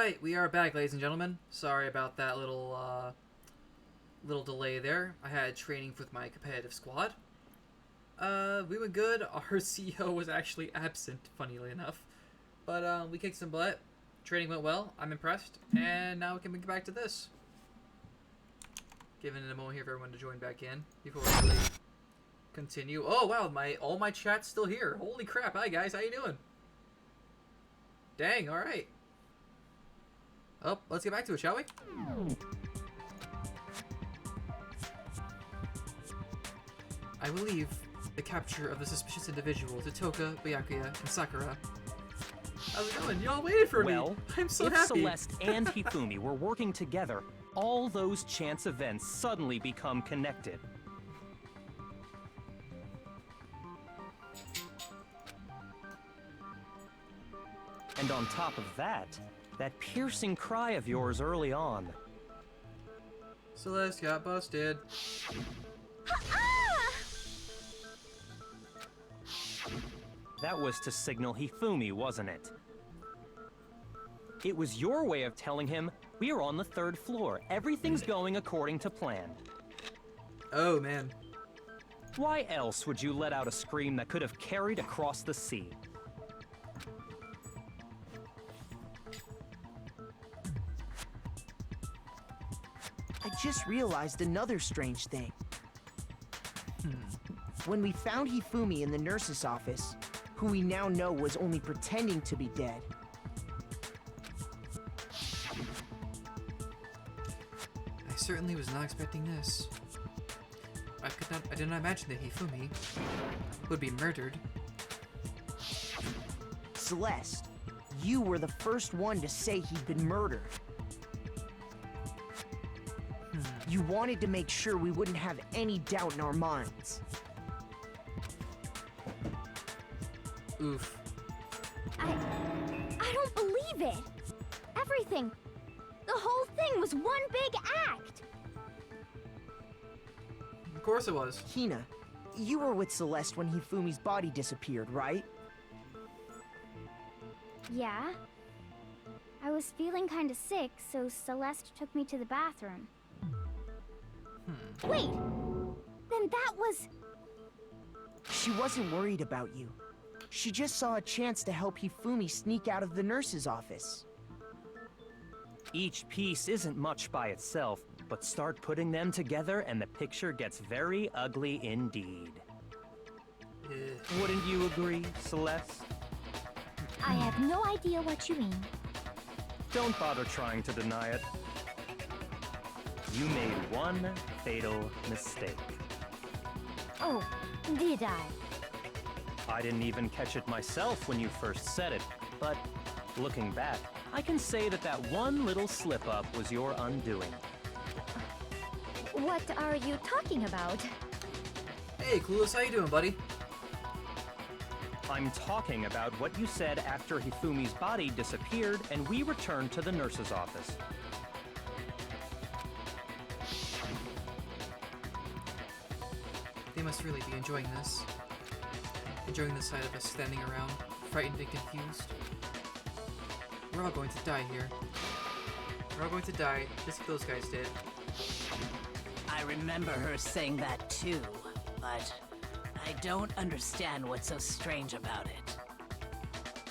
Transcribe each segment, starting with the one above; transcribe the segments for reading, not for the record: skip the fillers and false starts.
Alright, we are back, ladies and gentlemen. Sorry about that little delay there. I had training with my competitive squad. We went good. Our CEO was actually absent, funnily enough. But, we kicked some butt. Training went well. I'm impressed. And now we can get back to this. Giving it a moment here for everyone to join back in before we really continue. Oh, wow, all my chat's still here. Holy crap. Hi, guys. How you doing? Dang, alright. Oh, let's get back to it, shall we? I believe the capture of the suspicious individuals, Toka, Byakuya, and Sakura. How's it going? Y'all waited for me. I'm so happy. If Celeste and Hifumi were working together, all those chance events suddenly become connected. And on top of that piercing cry of yours early on. Celeste got busted. That was to signal Hifumi, wasn't it? It was your way of telling him, we're on the 3rd floor. Everything's going according to plan. Oh, man. Why else would you let out a scream that could have carried across the sea? I just realized another strange thing. When we found Hifumi in the nurse's office, who we now know was only pretending to be dead. I certainly was not expecting this. I did not imagine that Hifumi would be murdered. Celeste, you were the first one to say he'd been murdered. You wanted to make sure we wouldn't have any doubt in our minds. Oof. I don't believe it! Everything, the whole thing was one big act! Of course it was. Hina, you were with Celeste when Hifumi's body disappeared, right? Yeah. I was feeling kinda sick, so Celeste took me to the bathroom. Wait! Then that was... She wasn't worried about you. She just saw a chance to help Hifumi sneak out of the nurse's office. Each piece isn't much by itself, but start putting them together and the picture gets very ugly indeed. Wouldn't you agree, Celeste? I have no idea what you mean. Don't bother trying to deny it. You made one fatal mistake. Oh, did I? I didn't even catch it myself when you first said it, but looking back, I can say that that one little slip-up was your undoing. What are you talking about? Hey, Clueless, how you doing, buddy? I'm talking about what you said after Hifumi's body disappeared and we returned to the nurse's office. They must really be enjoying this. Enjoying the sight of us standing around, frightened and confused. We're all going to die here. We're all going to die, just like those guys did. I remember her saying that too, but I don't understand what's so strange about it.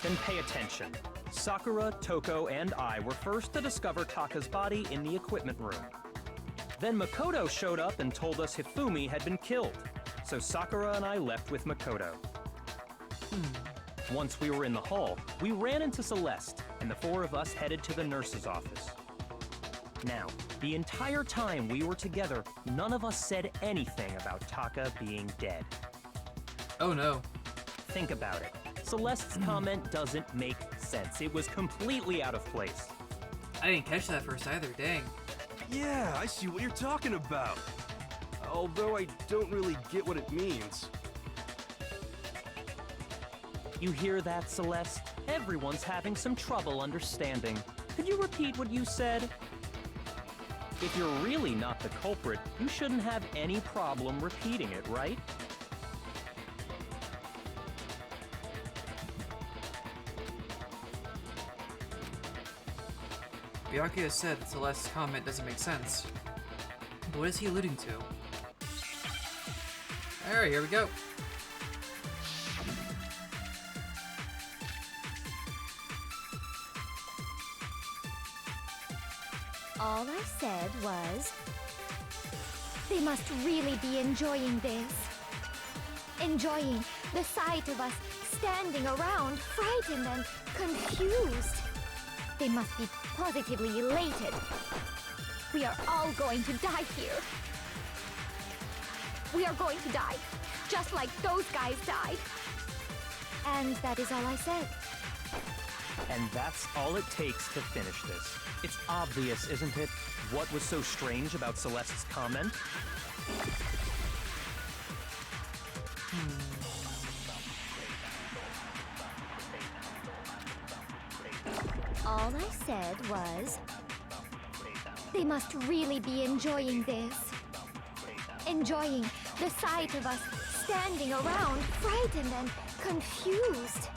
Then pay attention. Sakura, Toko, and I were first to discover Taka's body in the equipment room. Then Makoto showed up and told us Hifumi had been killed, so Sakura and I left with Makoto. Once we were in the hall, we ran into Celeste, and the 4 of us headed to the nurse's office. Now, the entire time we were together, none of us said anything about Taka being dead. Oh no. Think about it. Celeste's comment doesn't make sense. It was completely out of place. I didn't catch that first either, dang. Yeah, I see what you're talking about. Although I don't really get what it means. You hear that, Celeste? Everyone's having some trouble understanding. Could you repeat what you said? If you're really not the culprit, you shouldn't have any problem repeating it, right? Byakuya said that Celeste's comment doesn't make sense. But what is he alluding to? Alright, here we go. All I said was, they must really be enjoying this. Enjoying the sight of us standing around, frightened and confused. They must be positively elated. We are all going to die here. We are going to die, just like those guys died. And that is all I said. And that's all it takes to finish this. It's obvious, isn't it? What was so strange about Celeste's comment? All I said was, they must really be enjoying this. Enjoying the sight of us standing around, frightened and confused.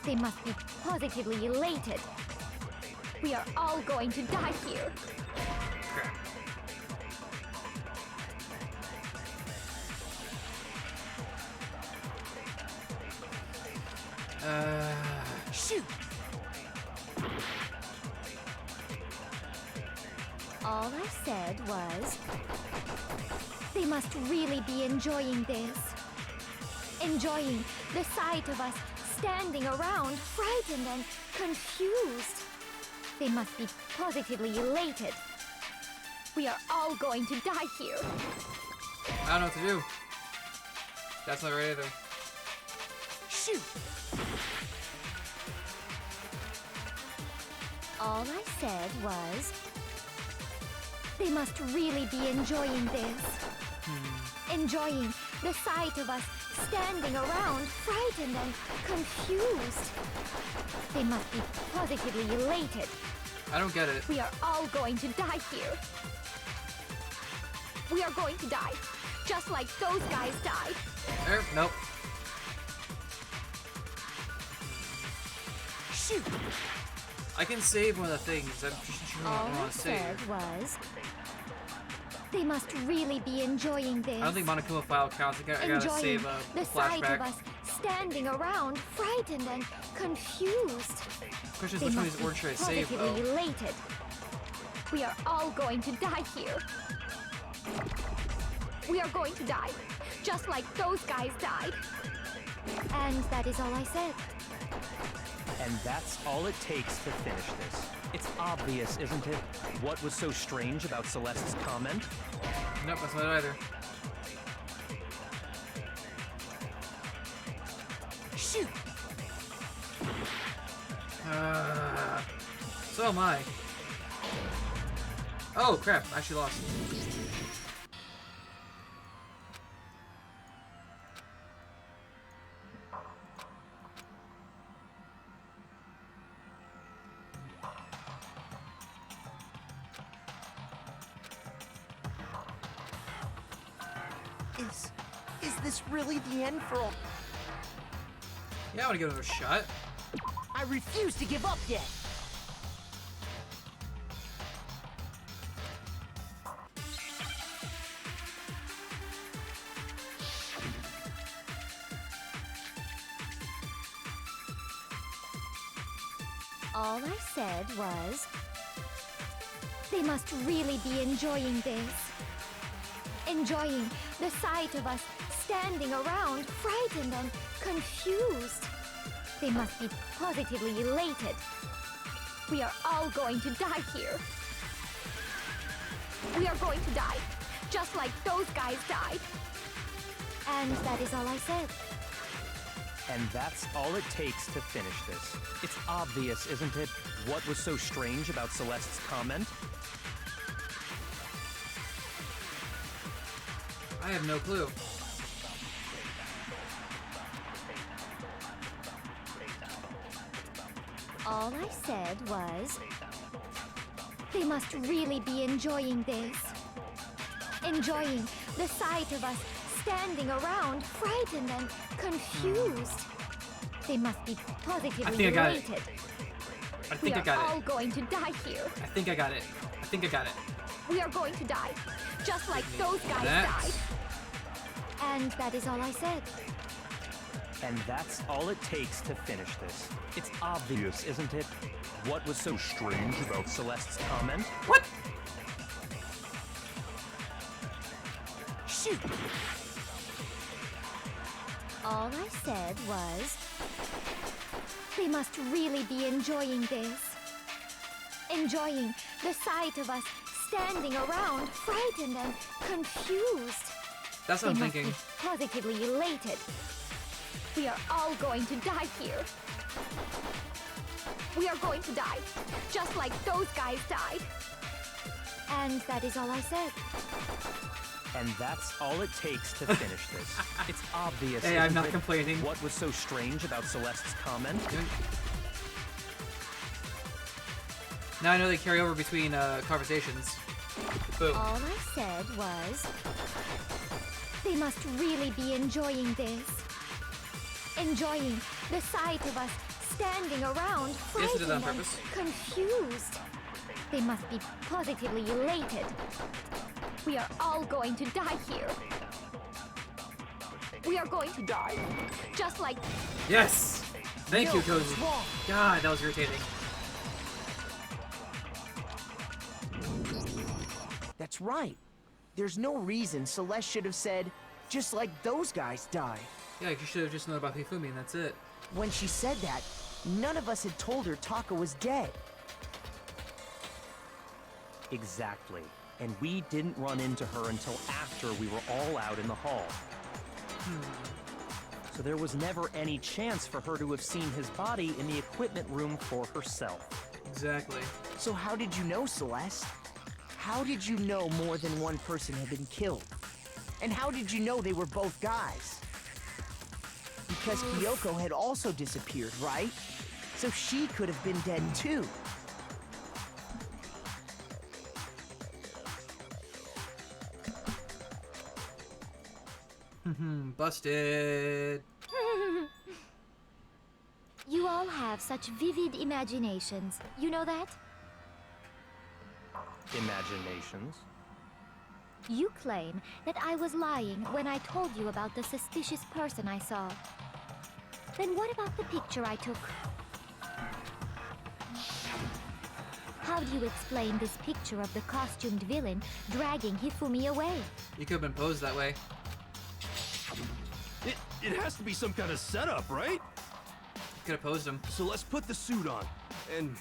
They must be positively elated. We are all going to die here. Crap. Shoot! All I said was, they must really be enjoying this. Enjoying the sight of us standing around, frightened and confused. They must be positively elated. We are all going to die here. I don't know what to do. That's not right either. Shoot! All I said was, they must really be enjoying this. Enjoying the sight of us standing around, frightened and confused. They must be positively elated. I don't get it. We are all going to die here. We are going to die, just like those guys died. Nope. Shoot! I can save one of the things. I'm just sure All what I I want to save. said was, they must really be enjoying this. I don't think Monokuma file counts. I gotta Enjoying save a the sight of flashback. us standing around, frightened and confused. Question is, They which one of must these be orders should I save, positively though? elated. We are all going to die here. We are going to die, just like those guys died. And that is all I said. And that's all it takes to finish this. It's obvious, isn't it? What was so strange about Celeste's comment? Nope, that's not it either. Shoot! So am I. Oh, crap. I actually lost. Is this really the end for all? Yeah, I want to give it a shot. I refuse to give up yet. All I said was, they must really be enjoying this. Enjoying the sight of us standing around, frightened and confused. They must be positively elated. We are all going to die here. We are going to die, just like those guys died. And that is all I said. And that's all it takes to finish this. It's obvious, isn't it? What was so strange about Celeste's comment? I have no clue. All I said was, they must really be enjoying this. Enjoying the sight of us standing around, frightened and confused. They must be positively I think I got it. elated. I think I got We are all it. going to die here. I think I got it. I think I got it. We are going to die, just like those guys That. died. And that is all I said. And that's all it takes to finish this. It's obvious, isn't it? What was so strange about Celeste's comment? What? Shoot! All I said was, they must really be enjoying this. Enjoying the sight of us standing around, frightened and confused. That's what I'm They must thinking. be positively elated. We are all going to die here. We are going to die, just like those guys died. And that is all I said. And that's all it takes to finish this. It's obvious. Hey, I'm isn't not it? complaining. What was so strange about Celeste's comment? Now I know they carry over between conversations. Boom. All I said was, they must really be enjoying this. Enjoying the sight of us standing around, Yes, I did that on frightened and purpose. confused. They must be positively elated. We are all going to die here. We are going to die, just like Yes! Thank you, Yo, Cozy. what's wrong? God, that was irritating. That's right. There's no reason Celeste should have said, just like those guys died. Yeah, you should have just known about Hifumi and that's it. When she said that, none of us had told her Taka was dead. Exactly. And we didn't run into her until after we were all out in the hall. So there was never any chance for her to have seen his body in the equipment room for herself. Exactly. So how did you know, Celeste? How did you know more than one person had been killed? And how did you know they were both guys? Because Kyoko had also disappeared, right? So she could have been dead too. Busted. you all have such vivid imaginations. You know that? Imaginations. You claim that I was lying when I told you about the suspicious person I saw. Then what about the picture I took? How do you explain this picture of the costumed villain dragging Hifumi away? You could have been posed that way. It has to be some kind of setup, right? You could have posed him. So let's put the suit on, and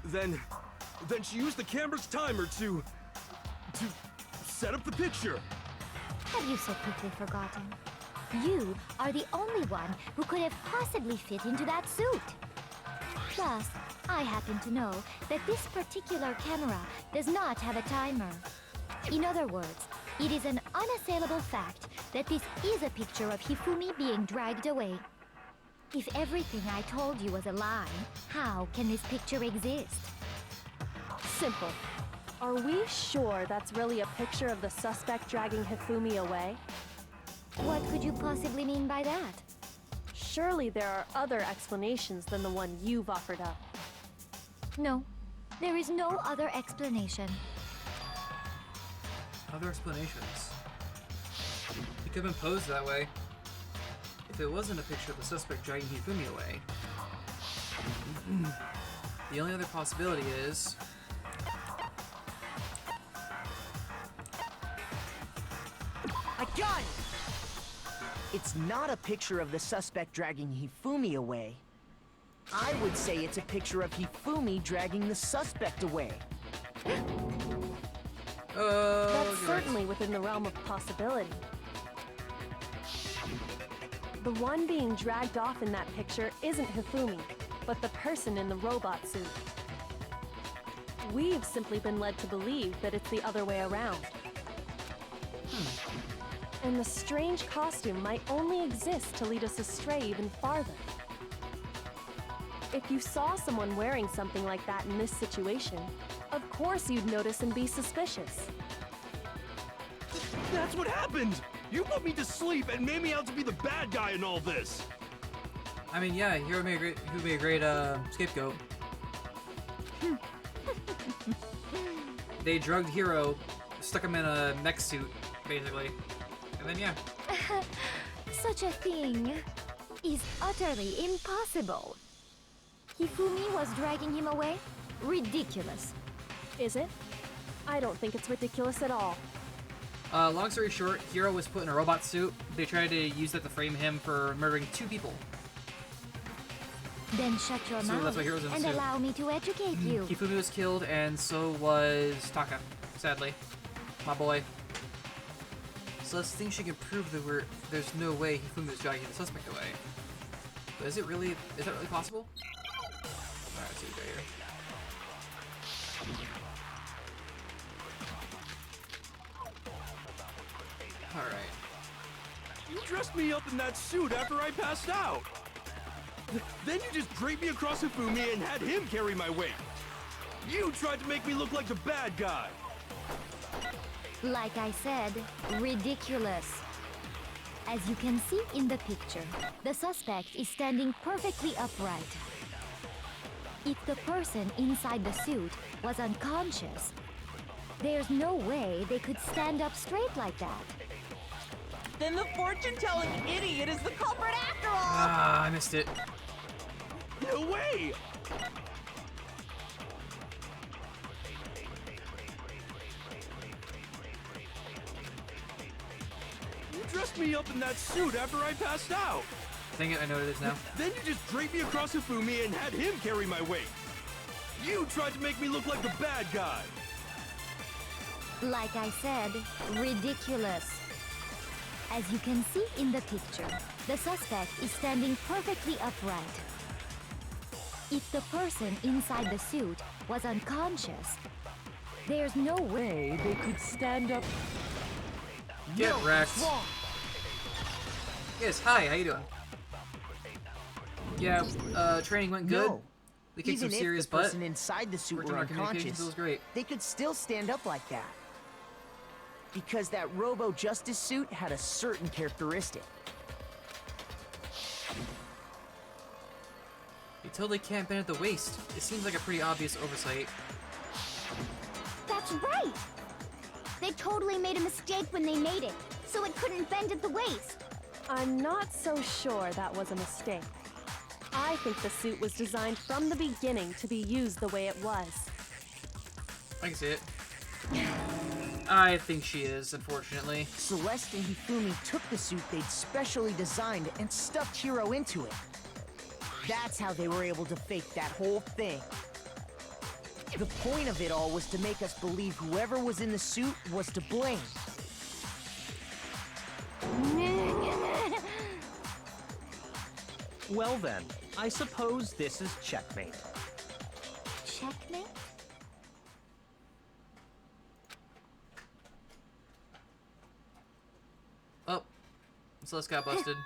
then she used the camera's timer to set up the picture. Have you so quickly forgotten? You are the only one who could have possibly fit into that suit. Plus, I happen to know that this particular camera does not have a timer. In other words, it is an unassailable fact that this is a picture of Hifumi being dragged away. If everything I told you was a lie, how can this picture exist? Simple. Are we sure that's really a picture of the suspect dragging Hifumi away? What could you possibly mean by that? Surely there are other explanations than the one you've offered up. No, there is no other explanation. Other explanations. He could have been posed that way. If it wasn't a picture of the suspect dragging Hifumi away. The only other possibility is... I got it! It's not a picture of the suspect dragging Hifumi away. I would say it's a picture of Hifumi dragging the suspect away. Oh, That's you're right. certainly within the realm of possibility. The one being dragged off in that picture isn't Hifumi, but the person in the robot suit. We've simply been led to believe that it's the other way around. And the strange costume might only exist to lead us astray even farther. If you saw someone wearing something like that in this situation, of course you'd notice and be suspicious. That's what happened! You put me to sleep and made me out to be the bad guy in all this! I mean, yeah, Hero would be a great scapegoat. They drugged Hiro, stuck him in a mech suit, basically. And then, yeah. Such a thing is utterly impossible. Hifumi was dragging him away? Ridiculous. Is it? I don't think it's ridiculous at all. Long story short, Hiro was put in a robot suit. They tried to use that to frame him for murdering 2 people. Then shut your So mouth that's why Hiro's in the and suit. allow me to educate you. Hifumi was killed, and so was Taka, sadly. My boy. Celeste thinks she can prove that there's no way Hifumi was dragging the suspect away. But is that really possible? Alright, let's see what we got here. Alright. You dressed me up in that suit after I passed out. Then you just draped me across Hifumi and had him carry my weight. You tried to make me look like the bad guy. Like I said, ridiculous. As you can see in the picture, the suspect is standing perfectly upright. If the person inside the suit was unconscious, there's no way they could stand up straight like that. Then the fortune-telling idiot is the culprit after all! Ah, I missed it. No way! You dressed me up in that suit after I passed out. Dang it, I know what it is now. Then you just draped me across Hifumi and had him carry my weight. You tried to make me look like the bad guy. Like I said, ridiculous. As you can see in the picture, the suspect is standing perfectly upright. If the person inside the suit was unconscious, there's no way they could stand up. Get wrecked. Yes, hi, how you doing? Yeah, training went good. No. We kicked some Even serious if the butt. person inside the suit Worked on were our communications, unconscious, it was great. they could still stand up like that. Because that Robo-Justice suit had a certain characteristic. You totally can't bend at the waist. It seems like a pretty obvious oversight. That's right! They totally made a mistake when they made it, so it couldn't bend at the waist. I'm not so sure that was a mistake. I think the suit was designed from the beginning to be used the way it was. I can see it. I think she is, unfortunately. Celeste and Hifumi took the suit they'd specially designed and stuffed Hiro into it. That's how they were able to fake that whole thing. The point of it all was to make us believe whoever was in the suit was to blame. Well then, I suppose this is checkmate. Checkmate? Oh, Celeste got busted.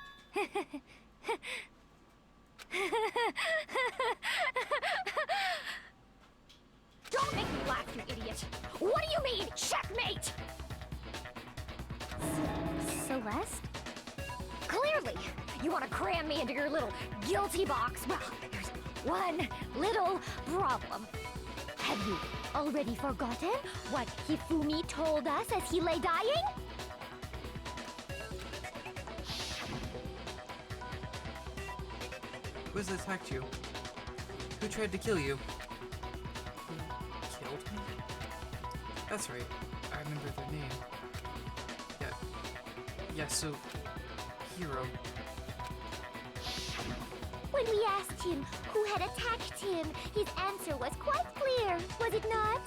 Don't make me laugh, you idiot! What do you mean, checkmate? Celeste? Clearly, you want to cram me into your little guilty box. Well, there's one little problem. Have you already forgotten what Hifumi told us as he lay dying? Who has attacked you? Who tried to kill you? Who killed me? That's right. I remember their name. Yeah, so... Hiro. When we asked him who had attacked him, his answer was quite clear, was it not?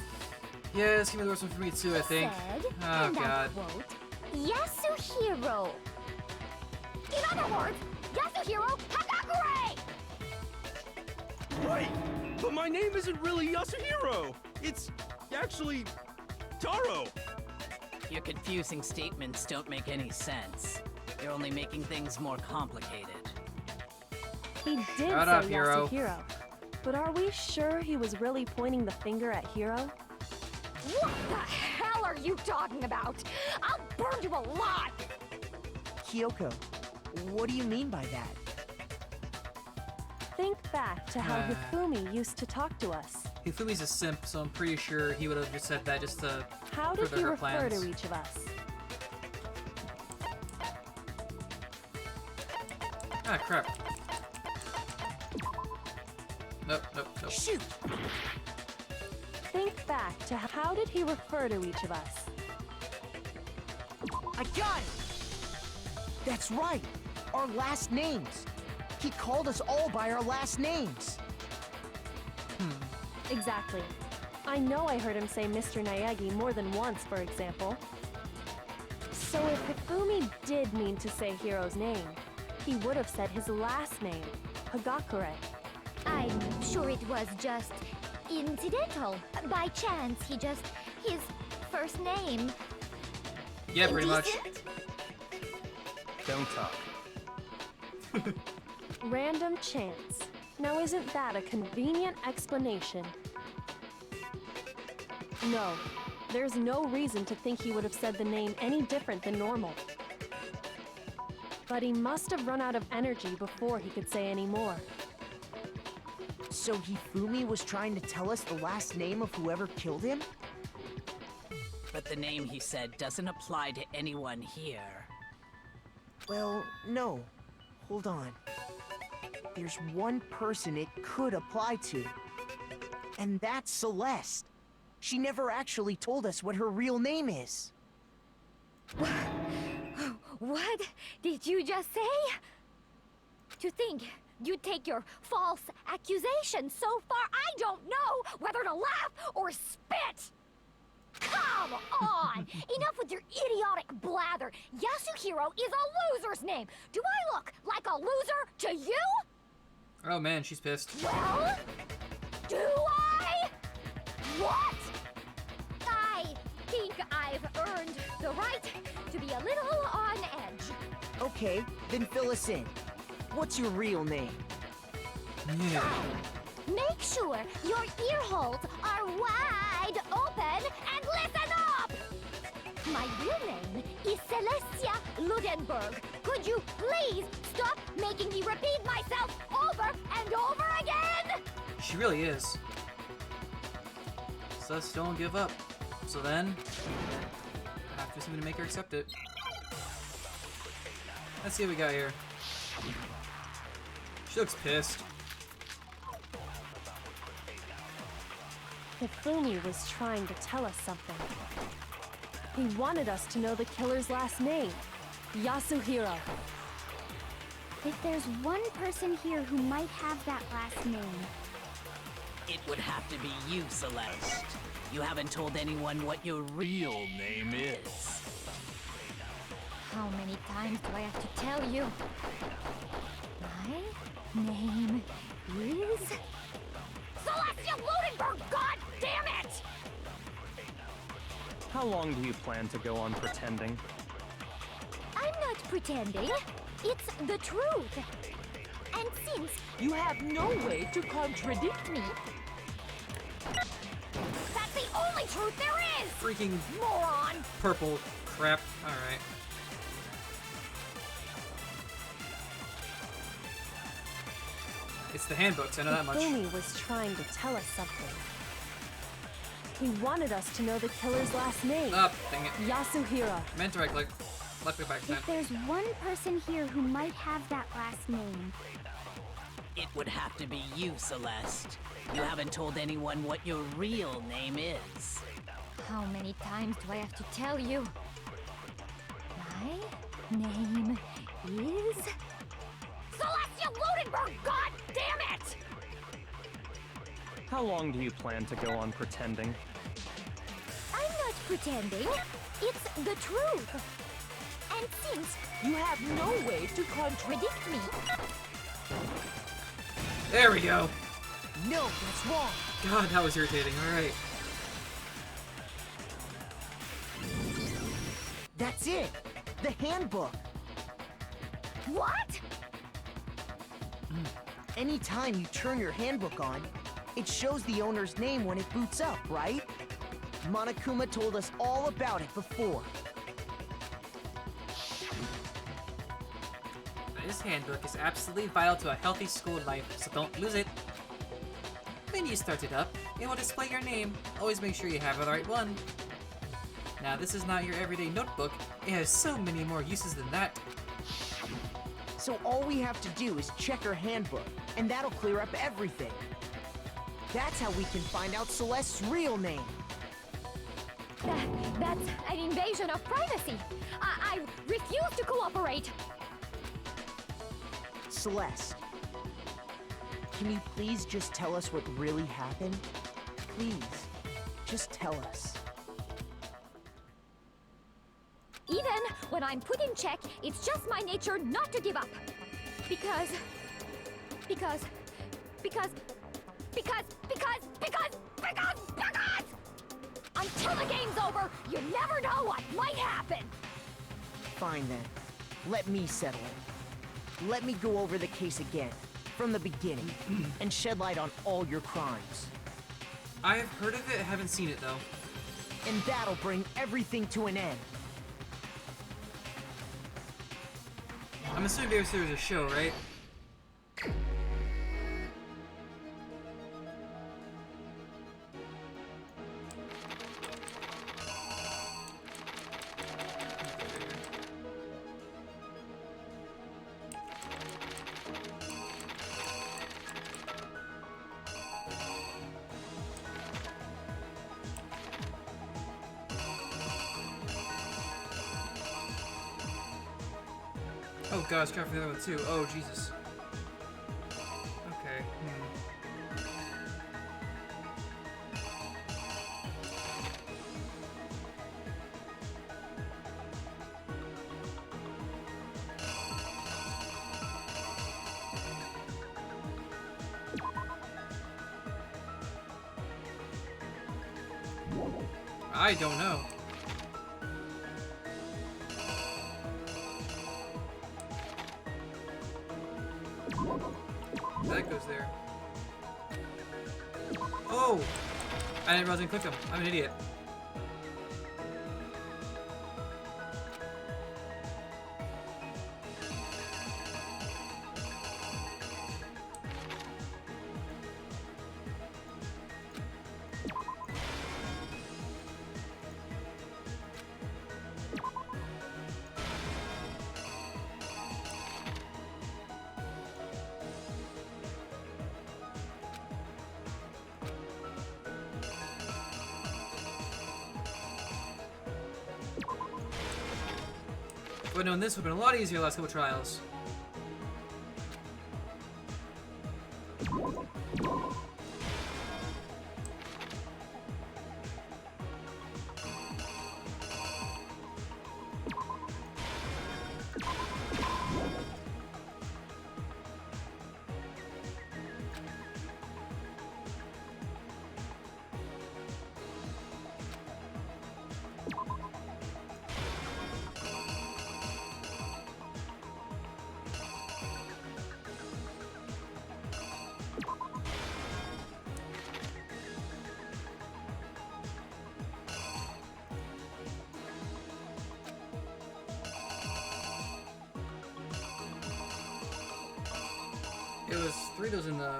Yeah, this can be the worst one for me too, I think. Said, Oh, and God. I quote, Yasuhiro. In other words, Yasuhiro Hagakure! Right! But my name isn't really Yasuhiro! It's actually Taro! Your confusing statements don't make any sense. You're only making things more complicated. He did Shut say up, Hiro. Yasuhiro. But are we sure he was really pointing the finger at Hiro? What the hell are you talking about? I'll burn you alive! Kyoko, what do you mean by that? Think back to how Hifumi used to talk to us. Hifumi's a simp, so I'm pretty sure he would have just said that just to How did further he her refer plans. to each of us? Ah, crap. Nope, nope, nope. Shoot! Think back to how did he refer to each of us? I got it! That's right! Our last names! He called us all by our last names! Exactly. I know I heard him say Mr. Naegi more than once, for example. So if Hifumi did mean to say Hiro's name, he would have said his last name, Hagakure. I'm sure it was just incidental. By chance, his first name. Yeah, pretty much. Indecent? Don't talk. Random chance. Now isn't that a convenient explanation? No, there's no reason to think he would have said the name any different than normal. But he must have run out of energy before he could say any more. So Hifumi was trying to tell us the last name of whoever killed him? But the name he said doesn't apply to anyone here. Well, no. Hold on. There's one person it could apply to. And that's Celeste. She never actually told us what her real name is. What did you just say? To think you'd take your false accusation so far, I don't know whether to laugh or spit! Come on! Enough with your idiotic blather! Yasuhiro is a loser's name! Do I look like a loser to you? Oh man, she's pissed. Well, do I? What? I think I've earned the right to be a little on edge. Okay, then fill us in. What's your real name? Yeah. Make sure your ear holes are wide open and listen up! My real name is Celestia Ludenberg. Could you please stop making me repeat myself over and over again? She really is. So let's don't give up. So then, I have to do something to make her accept it. Let's see what we got here. She looks pissed. Hifumi was trying to tell us something. He wanted us to know the killer's last name, Yasuhiro. If there's one person here who might have that last name, It would have to be you, Celeste. You haven't told anyone what your real name is. how many times do I have to tell you? My name is Celestia Ludenberg, god damn it! How long do you plan to go on pretending? I'm not pretending. It's the truth. And since You have no way to contradict me. that's the only truth there is, Freaking moron! purple crap. Alright. It's the handbooks, I know that much. Hifumi was trying to tell us something. He wanted us to know the killer's last name, Oh, dang it. Yasuhiro. Meant to right click. Left click by accident. If there's one person here who might have that last name, It would have to be you, Celeste. You haven't told anyone what your real name is. how many times do I have to tell you? My name is Celestia Ludenberg, god damn it! How long do you plan to go on pretending? I'm not pretending. It's the truth. And since you have no way to contradict me, There we go. No, that's wrong. God, that was irritating. Alright. That's it. The handbook. what? Anytime you turn your handbook on, it shows the owner's name when it boots up, right? Monokuma told us all about it before. This handbook is absolutely vital to a healthy school life, so don't lose it. When you start it up, it will display your name. Always make sure you have the right one. Now, this is not your everyday notebook. It has so many more uses than that. So all we have to do is check her handbook, and that'll clear up everything. That's how we can find out Celeste's real name. That's an invasion of privacy. I refuse to cooperate. Celeste, can you please just tell us what really happened? Please, just tell us. Even when I'm put in check, it's just my nature not to give up. Because until the game's over, you never know what might happen. Fine then. Let me settle it. Let me go over the case again, from the beginning, and shed light on all your crimes. I have heard of it, haven't seen it though. And that'll bring everything to an end. I'm assuming there's a show, right? Oh god, it's trying for the other one too. Oh Jesus. Okay. I don't know. That goes there. Oh! I didn't realize I clicked them. I'm an idiot. But knowing this would have been a lot easier the last couple trials. It was 3 of those in the...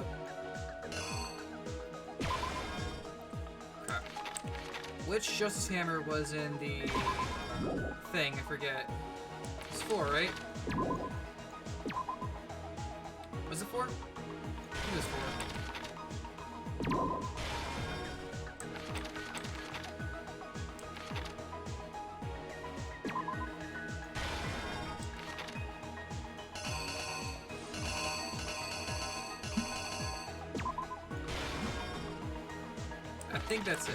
Crap. Which Justice Hammer was in the thing? I forget. It's 4, right? Was it 4? I think it was 4. I think that's it.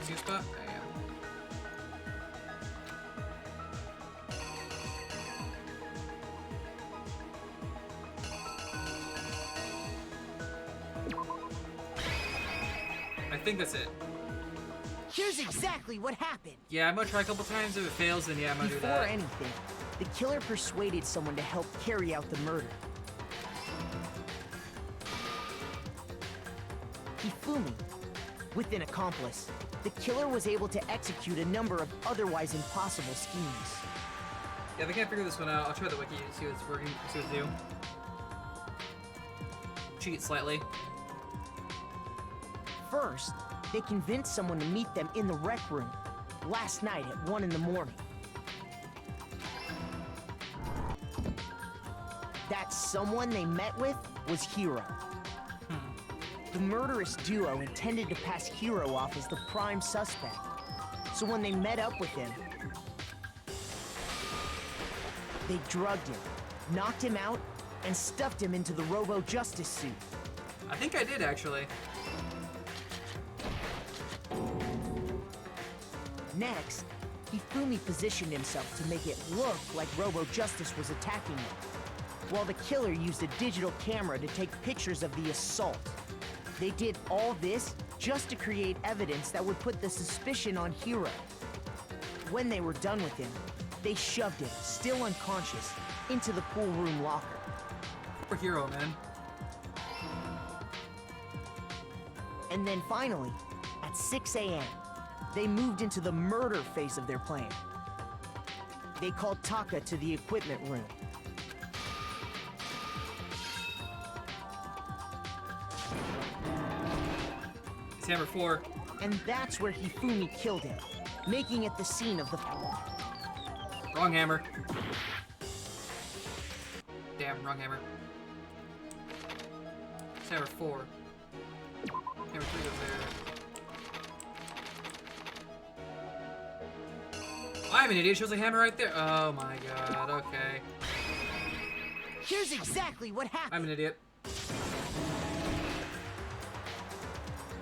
See a spot? I am. I think that's it. Here's exactly what happened. Yeah, I'm gonna try a couple times. If it fails, then yeah, I'm gonna do Before that. anything, the killer persuaded someone to help carry out the murder. Hifumi. With an accomplice, the killer was able to execute a number of otherwise impossible schemes. Yeah, they can't figure this one out. I'll try the wiki to see what's working, see what to do. Cheat slightly. first, they convinced someone to meet them in the rec room last night at 1 in the morning. That someone they met with was Hiro. The murderous duo intended to pass Hiro off as the prime suspect. So when they met up with him, they drugged him, knocked him out, and stuffed him into the Robo-Justice suit. I think I did, actually. Next, Hifumi positioned himself to make it look like Robo-Justice was attacking him, while the killer used a digital camera to take pictures of the assault. They did all this just to create evidence that would put the suspicion on Hiro. When they were done with him, they shoved him, still unconscious, into the pool room locker. Poor Hiro, man. And then finally, at 6 a.m., they moved into the murder phase of their plan. They called Taka to the equipment room. It's Hammer 4. And that's where Hifumi killed him, making it the scene of the... Wrong hammer. Damn, wrong hammer. It's Hammer 4. Hammer 3 goes there. I'm an idiot. Shows a hammer right there. Oh my god. Okay. Here's exactly what happened. I'm an idiot.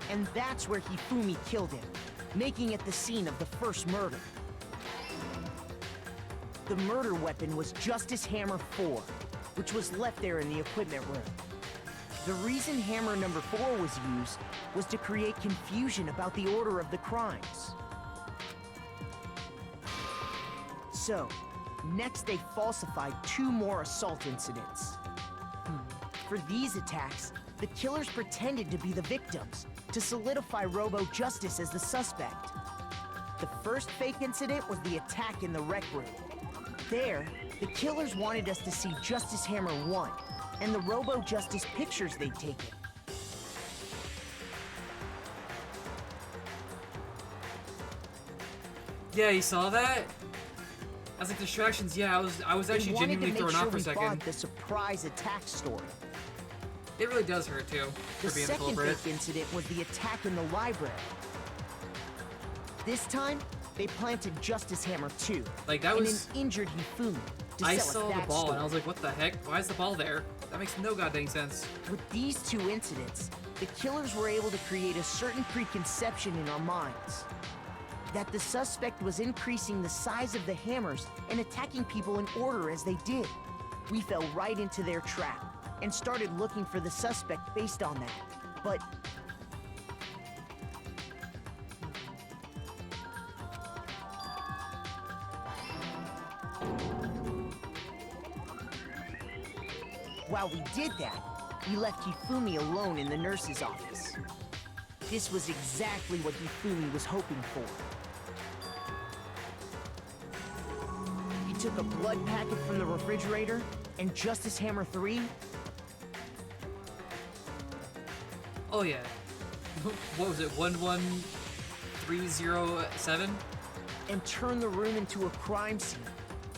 And that's where Hifumi killed him, making it the scene of the first murder. The murder weapon was Justice Hammer 4, which was left there in the equipment room. The reason hammer number 4 was used was to create confusion about the order of the crimes. So, next they falsified 2 more assault incidents. For these attacks, the killers pretended to be the victims to solidify Robo-Justice as the suspect. The first fake incident was the attack in the rec room. There, the killers wanted us to see Justice Hammer 1 and the Robo-Justice pictures they'd taken. Yeah, you saw that? I was like, distractions. Yeah, I was actually genuinely thrown off for a They wanted to make sure we second. bought the surprise attack story. It really does hurt too, The for being the second culprit. fake incident was the attack in the library. This time, they planted Justice Hammer 2 Like, that in was... an injured Hifumi to I sell saw us the that ball, story. and I was like, what the heck? Why is the ball there? That makes no goddamn sense. With these 2 incidents, the killers were able to create a certain preconception in our minds. That the suspect was increasing the size of the hammers and attacking people in order as they did. We fell right into their trap and started looking for the suspect based on that. But while we did that, we left Hifumi alone in the nurse's office. This was exactly what Hifumi was hoping for. He took a blood packet from the refrigerator, and Justice Hammer 3 Oh yeah. What was it? 11307? and turned the room into a crime scene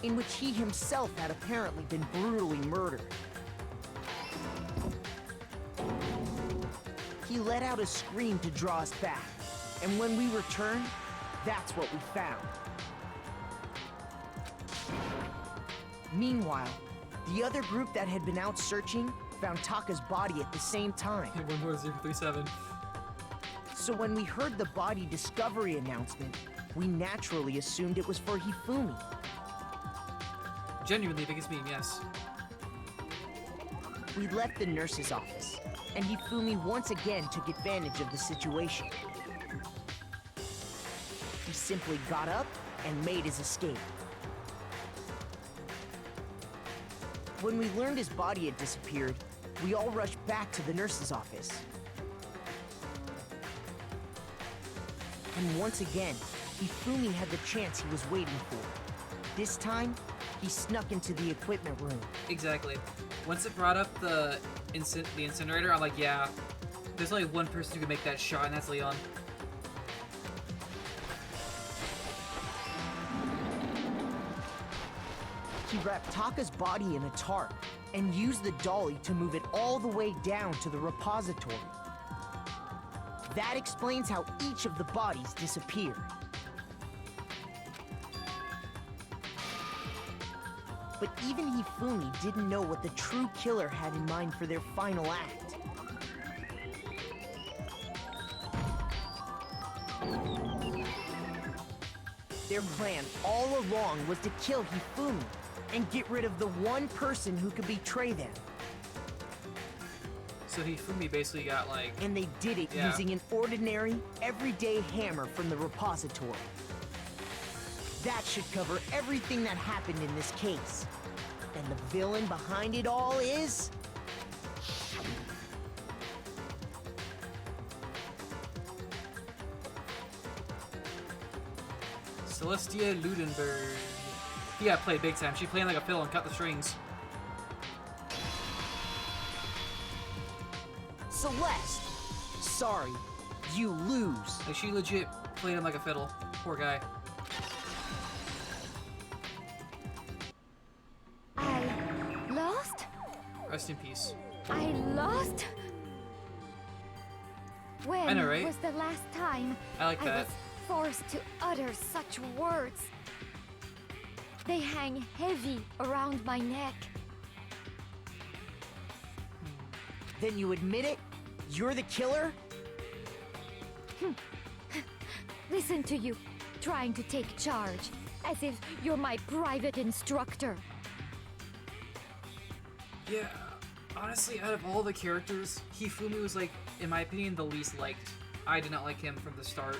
in which he himself had apparently been brutally murdered. He let out a scream to draw us back, and when we returned, that's what we found. Meanwhile, the other group that had been out searching found Taka's body at the same time. 11037. So when we heard the body discovery announcement, we naturally assumed it was for Hifumi. Genuinely biggest meme, yes. We left the nurse's office, and Hifumi once again took advantage of the situation. He simply got up and made his escape. When we learned his body had disappeared, we all rushed back to the nurse's office. And once again, Hifumi had the chance he was waiting for. This time, he snuck into the equipment room. Exactly. Once it brought up the incinerator, I'm like, yeah, There's only one person who can make that shot, and that's Leon. He wrapped Taka's body in a tarp and used the dolly to move it all the way down to the repository. That explains how each of the bodies disappeared. But even Hifumi didn't know what the true killer had in mind for their final act. Their plan all along was to kill Hifumi and get rid of the one person who could betray them. So Hifumi basically got like... And they did it Yeah. using an ordinary, everyday hammer from the repository. That should cover everything that happened in this case. And the villain behind it all is... Celestia Ludenberg. He got played big time. She played like a fiddle and cut the strings. Celeste! Sorry, you lose. Like, she legit played him like a fiddle. Poor guy. I lost? Rest in peace. I lost? When I know, right? was the last time I like that. was forced to utter such words? They hang heavy around my neck. Then you admit it? You're the killer? Listen to you, trying to take charge, as if you're my private instructor. Yeah, honestly, out of all the characters, Hifumi was like, in my opinion, the least liked. I did not like him from the start.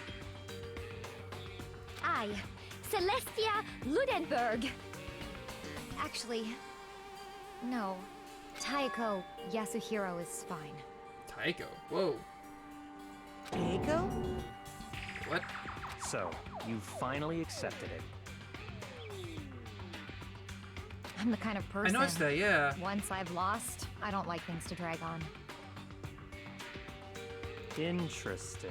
I, Celestia Ludenberg. Actually, no. Taiko Yasuhiro is fine. Taiko? Whoa. Keiko? What? So, you finally accepted it. I'm the kind of I person. noticed that, yeah. Once I've lost, I don't like things to drag on. Interesting.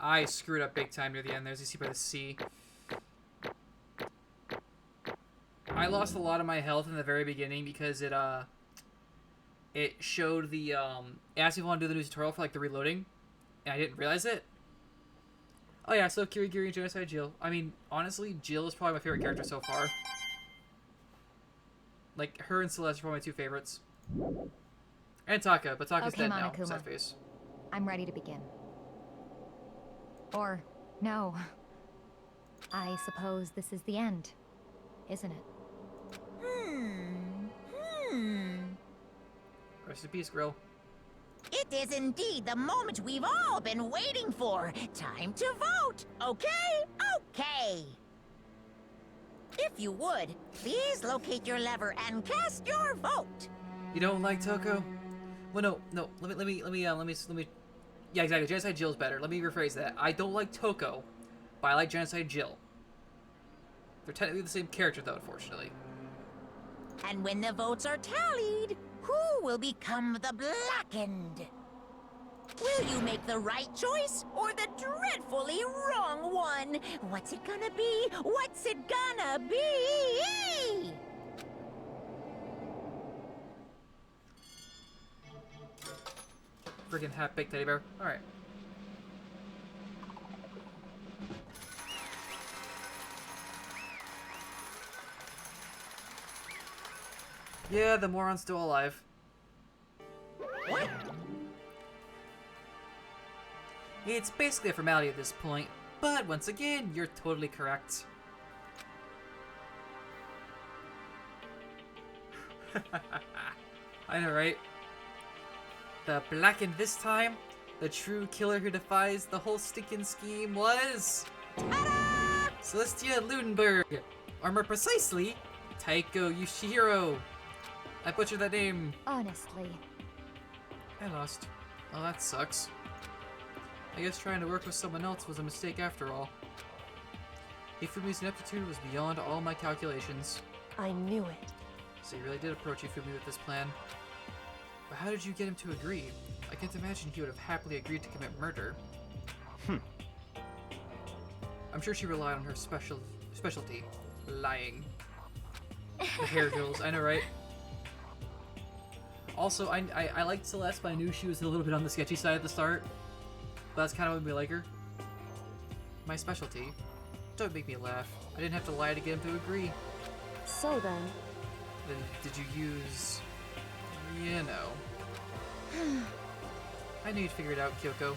I screwed up big time near the end there, as you see by the sea. I lost a lot of my health in the very beginning because it showed the, it asked me if I want to do the new tutorial for, like, the reloading, and I didn't realize it. Oh yeah, so Kirigiri and Genocide Jill. I mean, honestly, Jill is probably my favorite character so far. Like, her and Celeste are probably my two favorites. And Taka, but Taka's Okay, dead now, Monokuma. sad face. I'm ready to begin. Or, no. I suppose this is the end, isn't it? Rest in peace, Grill. It is indeed the moment we've all been waiting for. Time to vote, okay? Okay. If you would, please locate your lever and cast your vote. You don't like Toko? Well, no. Let me. Yeah, exactly. Genocide Jill's better. Let me rephrase that. I don't like Toko, but I like Genocide Jill. They're technically the same character, though, unfortunately. And when the votes are tallied, who will become the Blackened? Will you make the right choice or the dreadfully wrong one? What's it gonna be? What's it gonna be? Friggin' half-baked teddy bear. Alright. Yeah, the moron's still alive. What? It's basically a formality at this point, but once again, you're totally correct. I know, right? The Blackened this time, the true killer who defies the whole stinking scheme was... Ta-da! Celestia Ludenberg! Or more precisely, Taiko Yoshihiro. I butchered that name. Honestly. I lost. Oh, that sucks. I guess trying to work with someone else was a mistake after all. Hifumi's ineptitude was beyond all my calculations. I knew it. So you really did approach Hifumi with this plan. But how did you get him to agree? I can't imagine he would have happily agreed to commit murder. I'm sure she relied on her specialty, lying. The hair drills, I know, right? Also, I liked Celeste, but I knew she was a little bit on the sketchy side at the start. But that's kind of what made me like her. My specialty. Don't make me laugh. I didn't have to lie to get him to agree. So then, Did you use... You know. I knew you'd figure it out, Kyoko.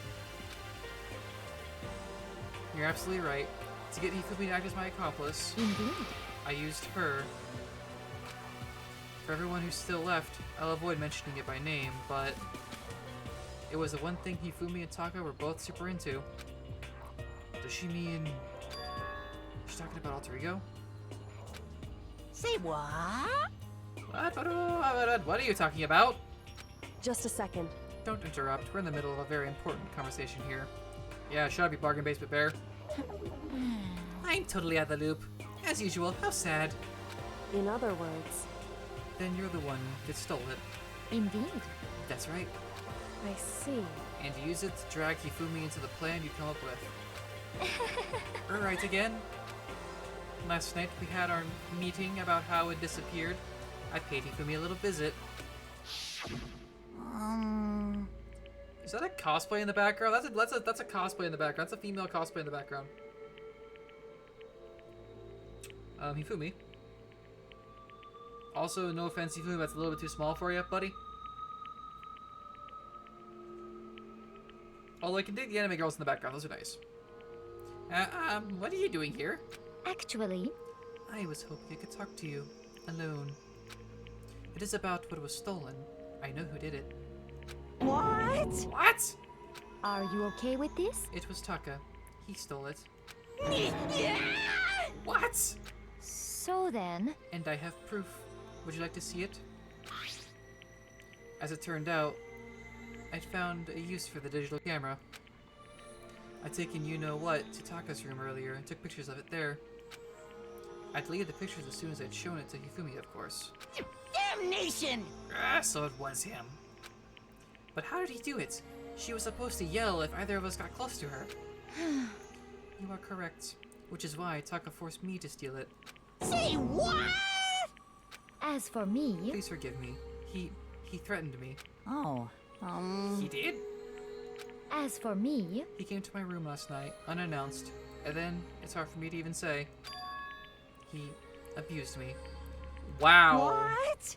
You're absolutely right. To get Hifumi to act as my accomplice, Indeed. I used her. For everyone who's still left, I'll avoid mentioning it by name, but... It was the one thing Hifumi and Taka were both super into. Does she mean... She's talking about alter ego? Say what? What are you talking about? just a second. Don't interrupt. We're in the middle of a very important conversation here. Yeah, shut up, you bargain basement bear. I'm totally out of the loop. As usual, how sad. In other words, Then you're the one that stole it. Indeed. That's right. I see. And you use it to drag Hifumi into the plan you come up with. Alright again. Last night we had our meeting about how it disappeared. I paid Hifumi a little visit. Is that a cosplay in the background? That's a cosplay in the background. That's a female cosplay in the background. Hifumi. Also, no offense, Hifumi, that's a little bit too small for you, buddy. Although I can dig the anime girls in the background, those are nice. What are you doing here? Actually, I was hoping I could talk to you, alone. It is about what was stolen. I know who did it. What? What? are you okay with this? It was Taka. He stole it. Yeah! What? So then, And I have proof. Would you like to see it? As it turned out, I'd found a use for the digital camera. I'd taken you-know-what to Taka's room earlier and took pictures of it there. I deleted the pictures as soon as I'd shown it to Hifumi, of course. Damnation! So it was him. But how did he do it? She was supposed to yell if either of us got close to her. You are correct. Which is why Taka forced me to steal it. Say what? as for me, Please forgive me. He threatened me. Oh, He did? as for me, He came to my room last night, unannounced, and then, it's hard for me to even say, he abused me. Wow. what?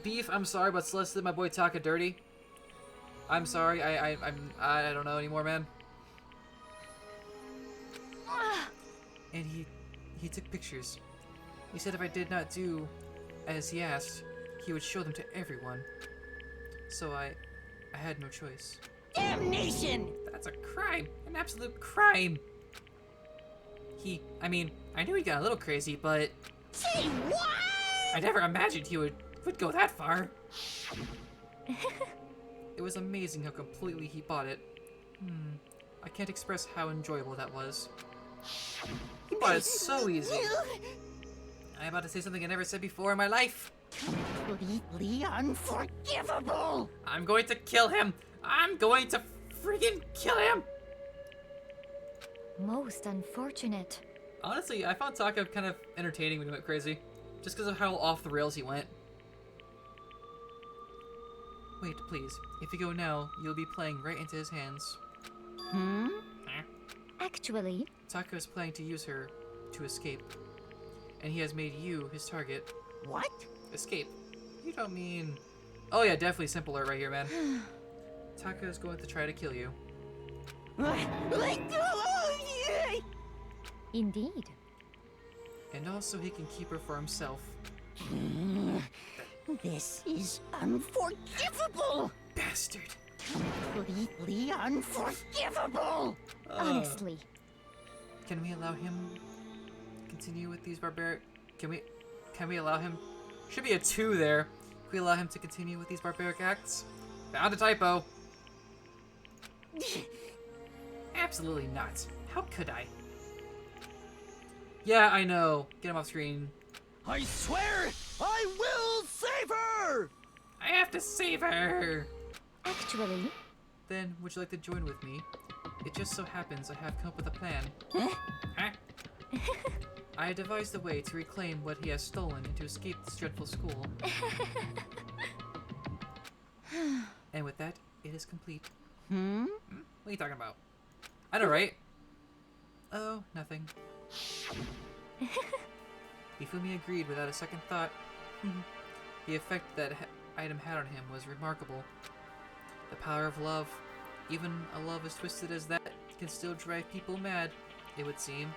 Beef, I'm sorry, but Celeste did my boy Taka dirty. I'm sorry, I don't know anymore, man. And he took pictures. He said if I did not do as he asked, he would show them to everyone. So I had no choice. Damnation! That's a crime, an absolute crime. I mean, I knew he got a little crazy, but Say what? I never imagined he would go that far. It was amazing how completely he bought it. I can't express how enjoyable that was. He bought it so easy. I'm about to say something I never said before in my life. Completely unforgivable! I'm going to kill him. I'm going to freaking kill him. most unfortunate. Honestly, I found Taka kind of entertaining when he went crazy. Just because of how off the rails he went. Wait, please. If you go now, you'll be playing right into his hands. Actually, Taka is planning to use her to escape. And he has made you his target. What? Escape? You don't mean... Oh yeah, definitely simpler right here, man. Taka is going to try to kill you. Let go! indeed. And also he can keep her for himself. This is unforgivable! Bastard! Completely unforgivable! Honestly, Can we allow him continue with these barbaric... Can we allow him... Should be a 2 there. Can we allow him to continue with these barbaric acts? Found a typo. Absolutely not. How could I? Yeah, I know. Get him off screen. I swear I will save her! I have to save her! Actually, Then, would you like to join with me? It just so happens I have come up with a plan. Huh? I devised a way to reclaim what he has stolen and to escape this dreadful school. And with that, it is complete. What are you talking about? I know, right? Oh, nothing. Hifumi agreed without a second thought. The effect that item had on him was remarkable. The power of love, even a love as twisted as that, can still drive people mad, it would seem.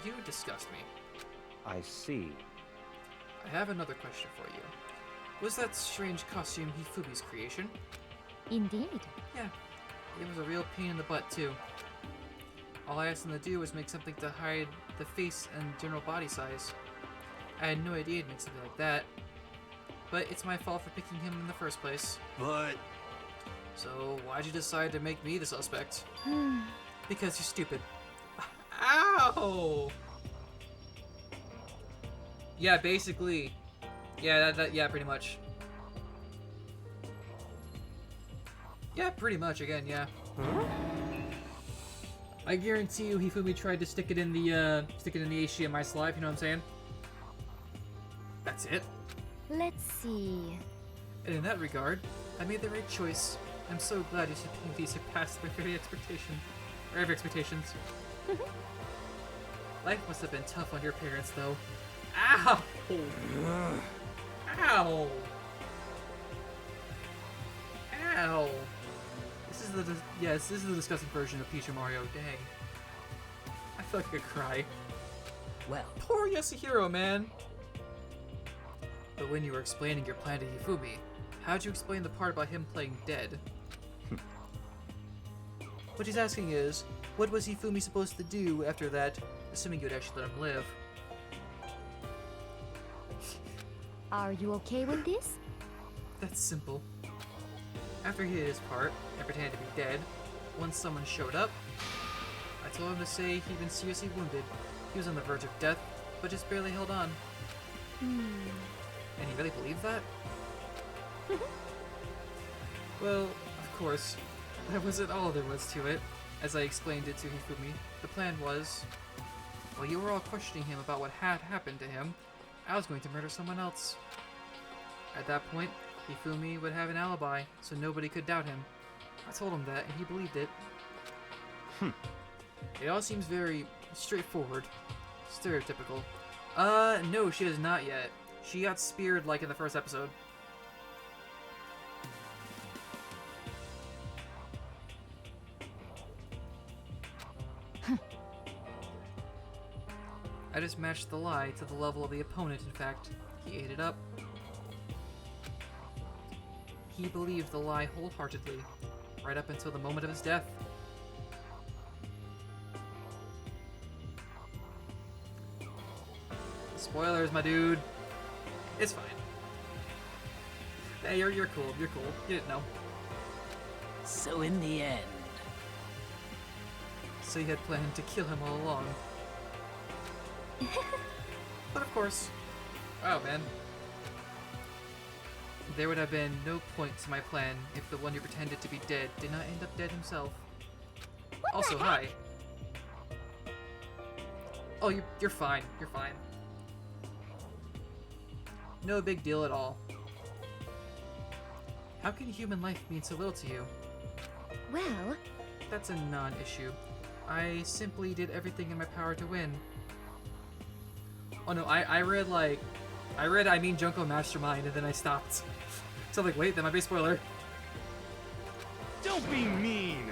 You disgust me. I see. I have another question for you. Was that strange costume Hifumi's creation? indeed. Yeah, it was a real pain in the butt, too. All I asked him to do was make something to hide the face and general body size. I had no idea he'd make something like that. But it's my fault for picking him in the first place. But So why'd you decide to make me the suspect? Because you're stupid. Ow! Yeah, basically. Yeah, yeah, pretty much. Yeah, pretty much, again, yeah. I guarantee you Hifumi tried to stick it in the HDMI slide, you know what I'm saying? That's it. Let's see. And in that regard, I made the right choice. I'm so glad you surpassed my very expectation. Or every expectations. Life must have been tough on your parents, though. Ow! Ow! Ow! This is the disgusting version of Peach and Mario. Dang. I feel like I could cry. Well, Poor Yasuhiro, man! But when you were explaining your plan to Hifumi, how'd you explain the part about him playing dead? What he's asking is, what was Hifumi supposed to do after that, assuming you'd actually let him live? Are you okay with this? That's simple. After he did his part and pretended to be dead, once someone showed up, I told him to say he'd been seriously wounded. He was on the verge of death, but just barely held on. And he really believed that? Well, of course, that wasn't all there was to it. As I explained it to Hifumi, the plan was, while you were all questioning him about what had happened to him, I was going to murder someone else. At that point, Hifumi would have an alibi, so nobody could doubt him. I told him that, and he believed it. It all seems very straightforward. Stereotypical. No, she has not yet. She got speared like in the first episode. I just matched the lie to the level of the opponent, in fact. He ate it up. He believed the lie wholeheartedly, right up until the moment of his death. Spoilers, my dude. It's fine. Hey, you're cool. You're cool. You didn't know. so in the end, So you had planned to kill him all along. But of course, wow, man. There would have been no point to my plan if the one who pretended to be dead did not end up dead himself. Also, hi. Oh, you're fine. You're fine. No big deal at all. How can human life mean so little to you? Well, That's a non-issue. I simply did everything in my power to win. Oh no, I read I mean Junko Mastermind, and then I stopped. So I'm like, wait, that might be a spoiler. don't be mean.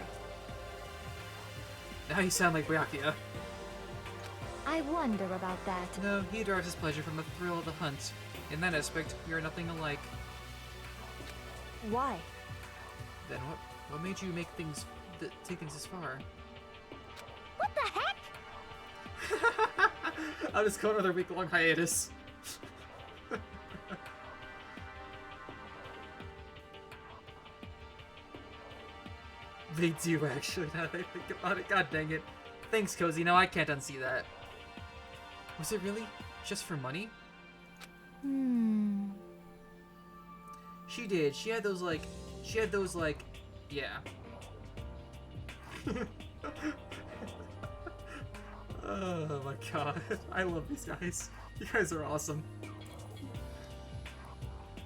Now you sound like Byakuya. I wonder about that. No, he derives his pleasure from the thrill of the hunt. In that aspect, we are nothing alike. Why? Then what made you make things, take things this far? What the heck? I'll just go another week-long hiatus. They do, actually, now that I think about it. God dang it. Thanks, Cozy. No, I can't unsee that. Was it really just for money? She did. She had those, like... Yeah. Oh my god. I love these guys. You guys are awesome.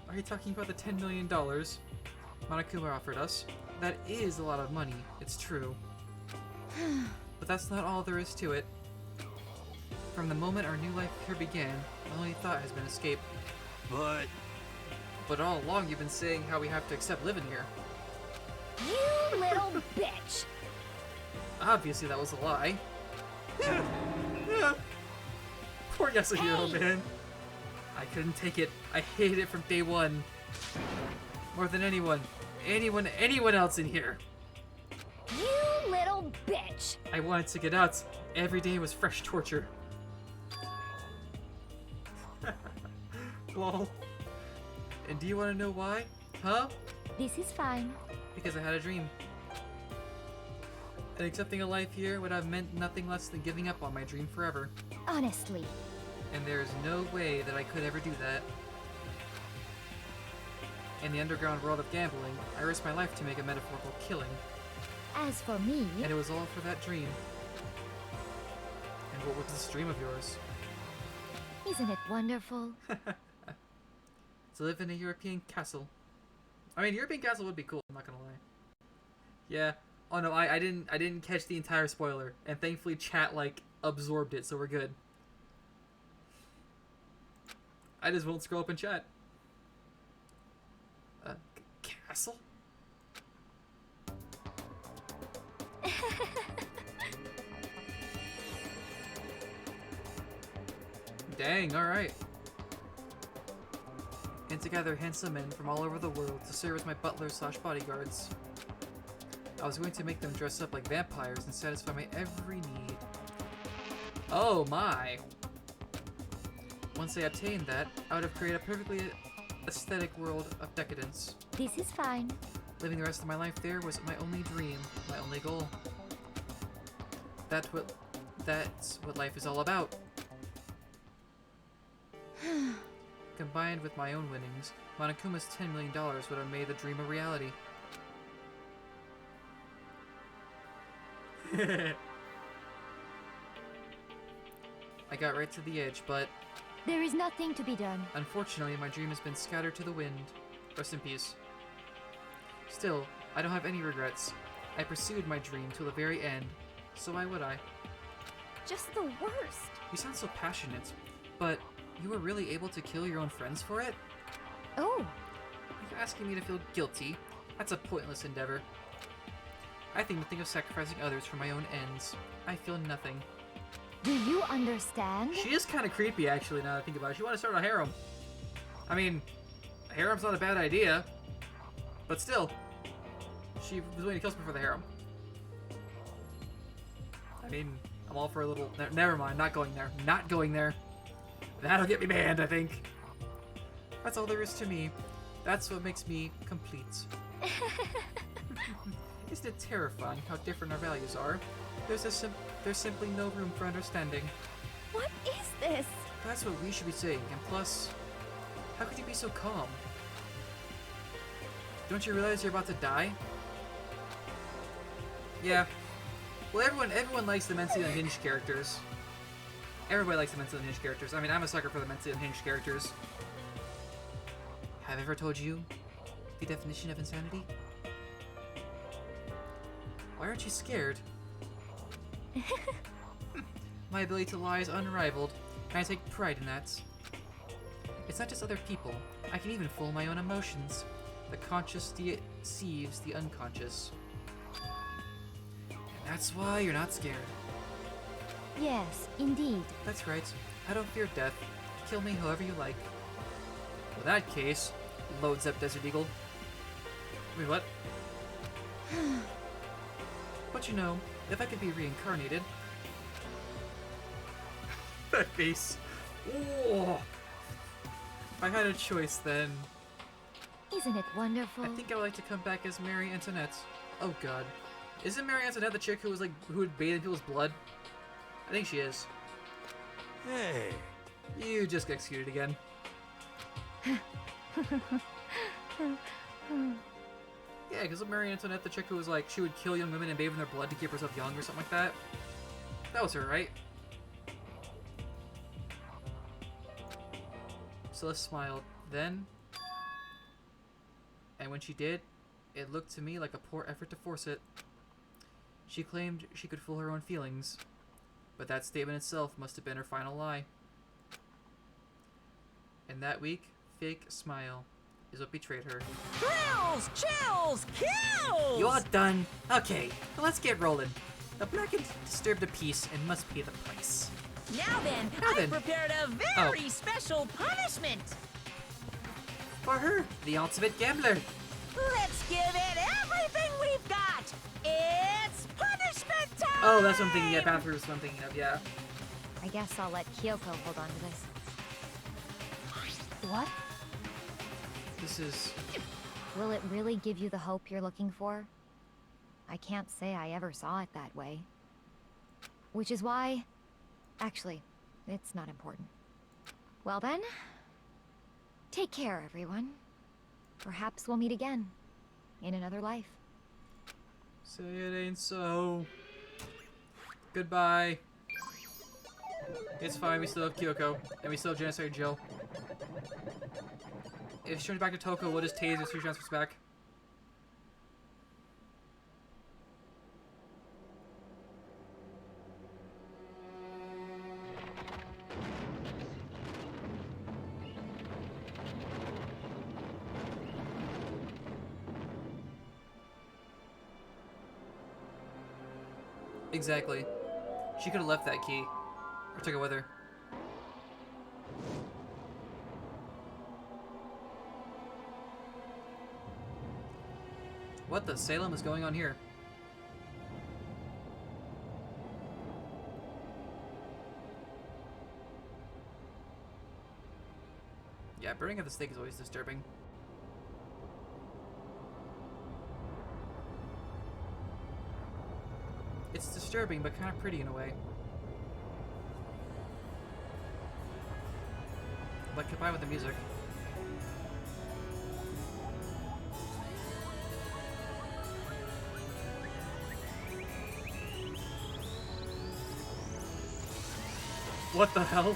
Are you talking about the $10 million Monokuma offered us? That is a lot of money, it's true. But that's not all there is to it. From the moment our new life here began, my only thought has been escape. But all along you've been saying how we have to accept living here. You little bitch! Obviously that was a lie. Poor Yasuhiro, man. I couldn't take it. I hated it from day one. More than anyone else in here. You little bitch! I wanted to get out. Every day was fresh torture. Lol. And do you want to know why? Huh? This is fine. Because I had a dream. And accepting a life here would have meant nothing less than giving up on my dream forever. Honestly. And there is no way that I could ever do that. In the underground world of gambling, I risked my life to make a metaphorical killing. As for me... And it was all for that dream. And what was this dream of yours? Isn't it wonderful? To live in a European castle. I mean, European castle would be cool, I'm not gonna lie. Yeah. Oh no, I didn't catch the entire spoiler. And thankfully chat, like, absorbed it, so we're good. I just won't scroll up in chat. Castle? Dang, alright. And to gather handsome men from all over the world to serve as my butlers slash bodyguards. I was going to make them dress up like vampires and satisfy my every need. Oh my! Once I obtained that, I would have created a perfectly aesthetic world of decadence. This is fine. Living the rest of my life there was my only dream, my only goal. That's what life is all about. Combined with my own winnings, Monokuma's $10 million would have made the dream a reality. I got right to the edge, but... There is nothing to be done. Unfortunately, my dream has been scattered to the wind. Rest in peace. Still, I don't have any regrets. I pursued my dream till the very end, so why would I? Just the worst. You sound so passionate, but you were really able to kill your own friends for it? Oh. Are you asking me to feel guilty? That's a pointless endeavor. I think of sacrificing others for my own ends. I feel nothing. Do you understand? She is kind of creepy, actually, now that I think about it. She wanted to start a harem. I mean, a harem's not a bad idea. But still, she was willing to kill someone for the harem. I mean, I'm all for a little... Never mind, not going there. Not going there. That'll get me banned, I think. That's all there is to me. That's what makes me complete. Isn't it terrifying how different our values are? There's simply no room for understanding. What is this? That's what we should be saying, and plus, how could you be so calm? Don't you realize you're about to die? Yeah. Well, everyone likes the mentally unhinged characters. Everybody likes the mentally unhinged characters. I mean, I'm a sucker for the mentally unhinged characters. Have I ever told you the definition of insanity? Why aren't you scared? My ability to lie is unrivaled, and I take pride in that. It's not just other people. I can even fool my own emotions. The conscious deceives the unconscious. And that's why you're not scared. Yes, indeed. That's right. I don't fear death. Kill me however you like. Well, in that case, loads up Desert Eagle. Wait, what? But you know, if I could be reincarnated... That face. Oh. If I had a choice, then... Isn't it wonderful? I think I would like to come back as Mary Antoinette. Oh god. Isn't Mary Antoinette the chick who was like who would bathe in people's blood? I think she is. Hey. You just get executed again. Yeah, because Mary Antoinette, the chick who was like, she would kill young women and bathe in their blood to keep herself young or something like that. That was her, right? Celeste smiled. Then, and when she did, it looked to me like a poor effort to force it. She claimed she could fool her own feelings, but that statement itself must have been her final lie. And that weak, fake smile is what betrayed her. Thrills, chills, kills! You're done? Okay, well, let's get rolling. The Blackened disturbed the peace and must pay the price. Now then, Now I then. prepared a very special punishment. For her, the ultimate gambler. Let's give it everything we've got. It's punishment time! Oh, that's what I'm thinking. Yeah, bathroom is what I'm thinking of, yeah. I guess I'll let Kyoko hold on to this. What? This is... Will it really give you the hope you're looking for? I can't say I ever saw it that way. Which is why... Actually, it's not important. Well then, take care, everyone. Perhaps we'll meet again, in another life. Say it ain't so. Goodbye. It's fine, we still have Kyoko, and we still have Genocide Jill. If she turns back to Toko, we'll just tase as she transfers back. Exactly. She could have left that key. Or took it with her. What the Salem is going on here? Yeah, burning at the stake is always disturbing. It's disturbing, but kind of pretty in a way. But combined with the music. What the hell?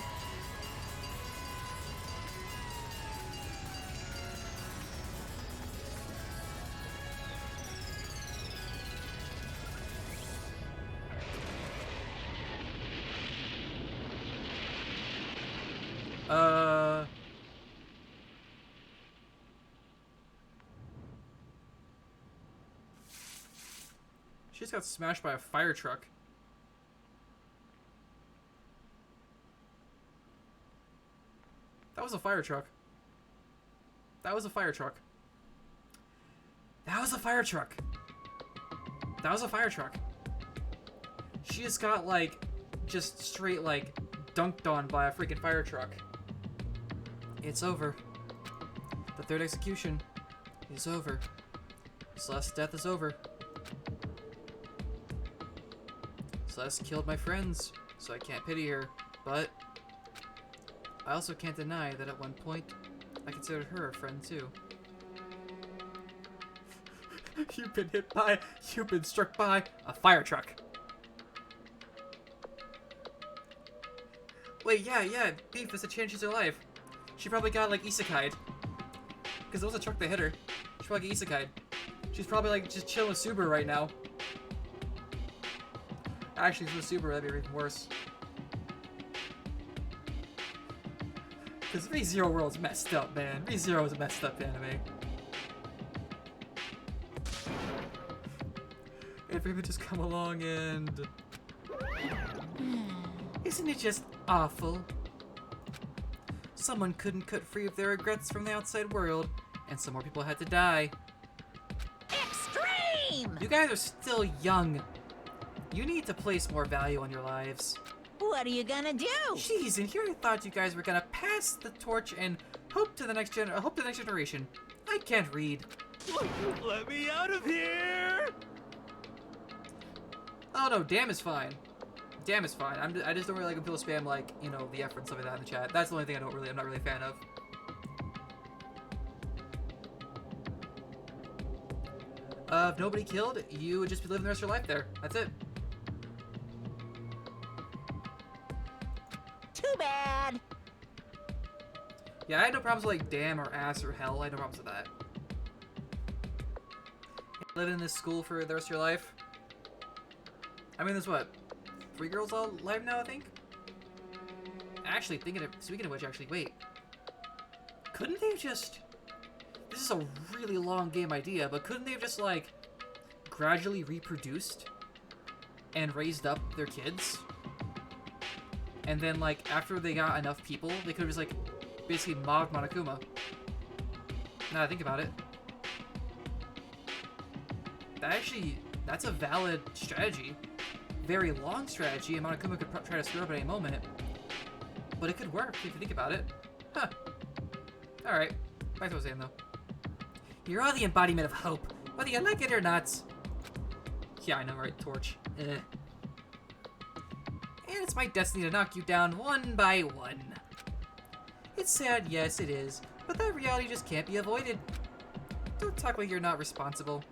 She just got smashed by a fire truck. That was a fire truck. That was a fire truck. That was a fire truck. That was a fire truck. She just got, like, just straight, like, dunked on by a freaking fire truck. It's over. The third execution is over. Celeste's death is over. Celeste killed my friends, so I can't pity her, but I also can't deny that at one point, I considered her a friend too. You've been struck by a fire truck. Wait, yeah, Beef, there's a chance she's alive. She probably got, like, isekai'd. Because there was a truck that hit her. She probably got isekai'd. She's probably, like, just chilling with Subaru right now. Actually, if it was Subaru, that'd be even worse. Because ReZero World's messed up, man. ReZero is a messed up anime. If we would just come along and... Isn't it just awful? Someone couldn't cut free of their regrets from the outside world, and some more people had to die. Extreme! You guys are still young. You need to place more value on your lives. What are you gonna do? Jeez, and here I thought you guys were gonna pass the torch and hope to the next generation. I can't read. Let me out of here! Oh no, damn is fine. Damn is fine. I just don't really like when people spam like, you know, the F and stuff like that in the chat. That's the only thing I'm not really a fan of. If nobody killed, you would just be living the rest of your life there. That's it. Too bad. Yeah, I had no problems with like damn or ass or hell. I had no problems with that. Living in this school for the rest of your life. I mean, there's what? 3 girls all alive now, I think? Actually, speaking of which, actually, wait. Couldn't they have just... This is a really long game idea, but couldn't they have just, like, gradually reproduced and raised up their kids? And then, like, after they got enough people, they could have just, like, basically mobbed Monokuma. Now that I think about it. That's a valid strategy. Very long strategy, and Monokuma could try to screw up at any moment. But it could work if you think about it. Huh. Alright. Back to what I was saying, though. You're all the embodiment of hope, whether you like it or not. Yeah, I know, right? Torch. And it's my destiny to knock you down one by one. It's sad, yes, it is, but that reality just can't be avoided. Don't talk like you're not responsible.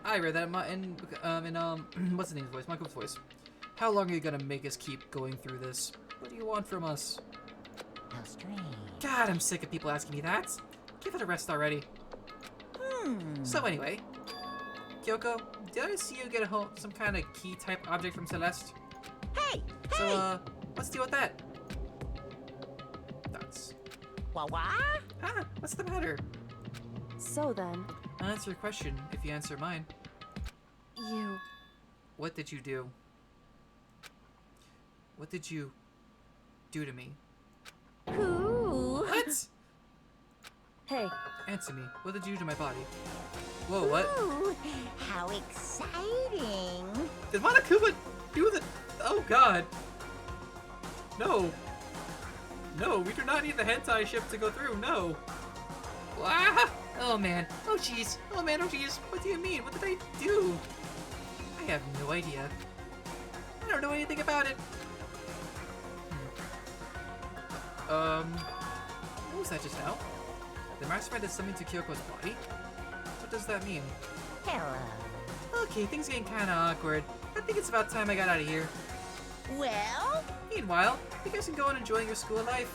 I read that in what's the name's voice? Michael's voice. How long are you gonna make us keep going through this? What do you want from us? How strange. God, I'm sick of people asking me that. Give it a rest already. So anyway, Kyoko, did I see you get some kind of key type object from Celeste? Hey! So, what's the deal with that? Nuts. Wah? Ah, what's the matter? So then, I'll answer your question if you answer mine. you... What did you do? What did you do to me? Ooh. What? Hey, Answer me. What did you do to my body? Whoa, what? Ooh, how exciting. Did Monokuma do the... Oh, God. No. No, we do not need the hentai ship to go through. No. Ah! Oh, man. Oh, jeez. Oh, man. Oh, jeez. What do you mean? What did I do? I have no idea. I don't know anything about it. What was that just now? The mastermind did something to Kyoko's body? What does that mean? Hello. Okay, things getting kinda awkward. I think it's about time I got out of here. Well, Meanwhile, you guys can go on enjoying your school life.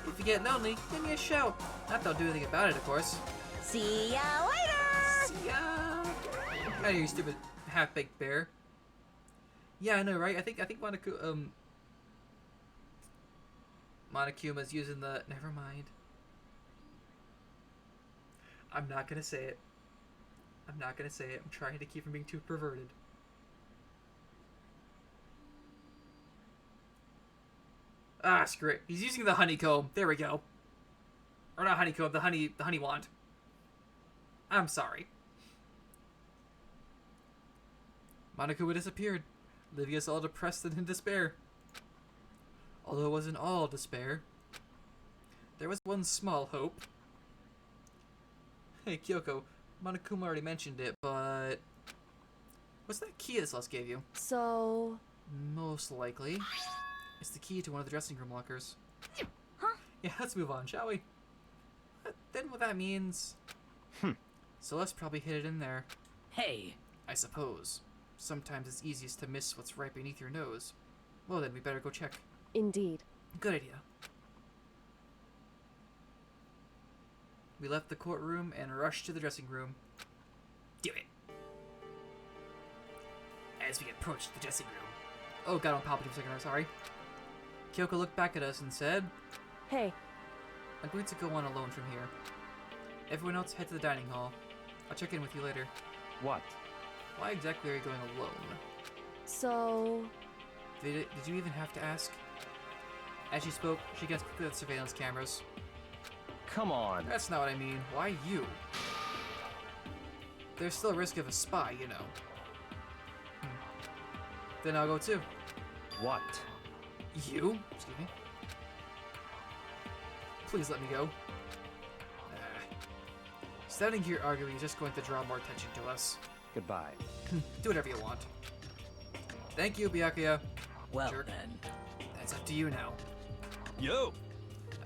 If you get lonely, give me a shout. Not that I'll do anything about it, of course. see ya later. See ya! Out of here, you stupid half-baked bear. Yeah, I know, right? I think Monokuma's using the... Never mind. I'm not gonna say it. I'm not gonna say it. I'm trying to keep from being too perverted. Ah, screw it. He's using the honeycomb. There we go. Or not honeycomb, the honey wand. I'm sorry. Monokuma disappeared, leaving us all depressed and in despair. Although it wasn't all despair, there was one small hope. Hey, Kyoko, Monokuma already mentioned it, but... What's that key that Celeste gave you? so... Most likely, it's the key to one of the dressing room lockers. Huh? Yeah, let's move on, shall we? Then what that means... Celeste probably hid it in there. Hey, I suppose. Sometimes it's easiest to miss what's right beneath your nose. Well then, we better go check. Indeed. Good idea. We left the courtroom and rushed to the dressing room. Do it! As we approached the dressing room... Oh, got on palpitating for a second, sorry. Kyoko looked back at us and said, Hey, I'm going to go on alone from here. Everyone else head to the dining hall. I'll check in with you later. What? Why exactly are you going alone? so... Did you even have to ask? As she spoke, she glanced quickly at the surveillance cameras. Come on. That's not what I mean. Why you? There's still a risk of a spy, you know. Then I'll go too. What? You? Excuse me. Please let me go. Standing here arguing is just going to draw more attention to us. Goodbye. Do whatever you want. Thank you, Byakuya. Well Jerk. then. That's up to you now. Yo!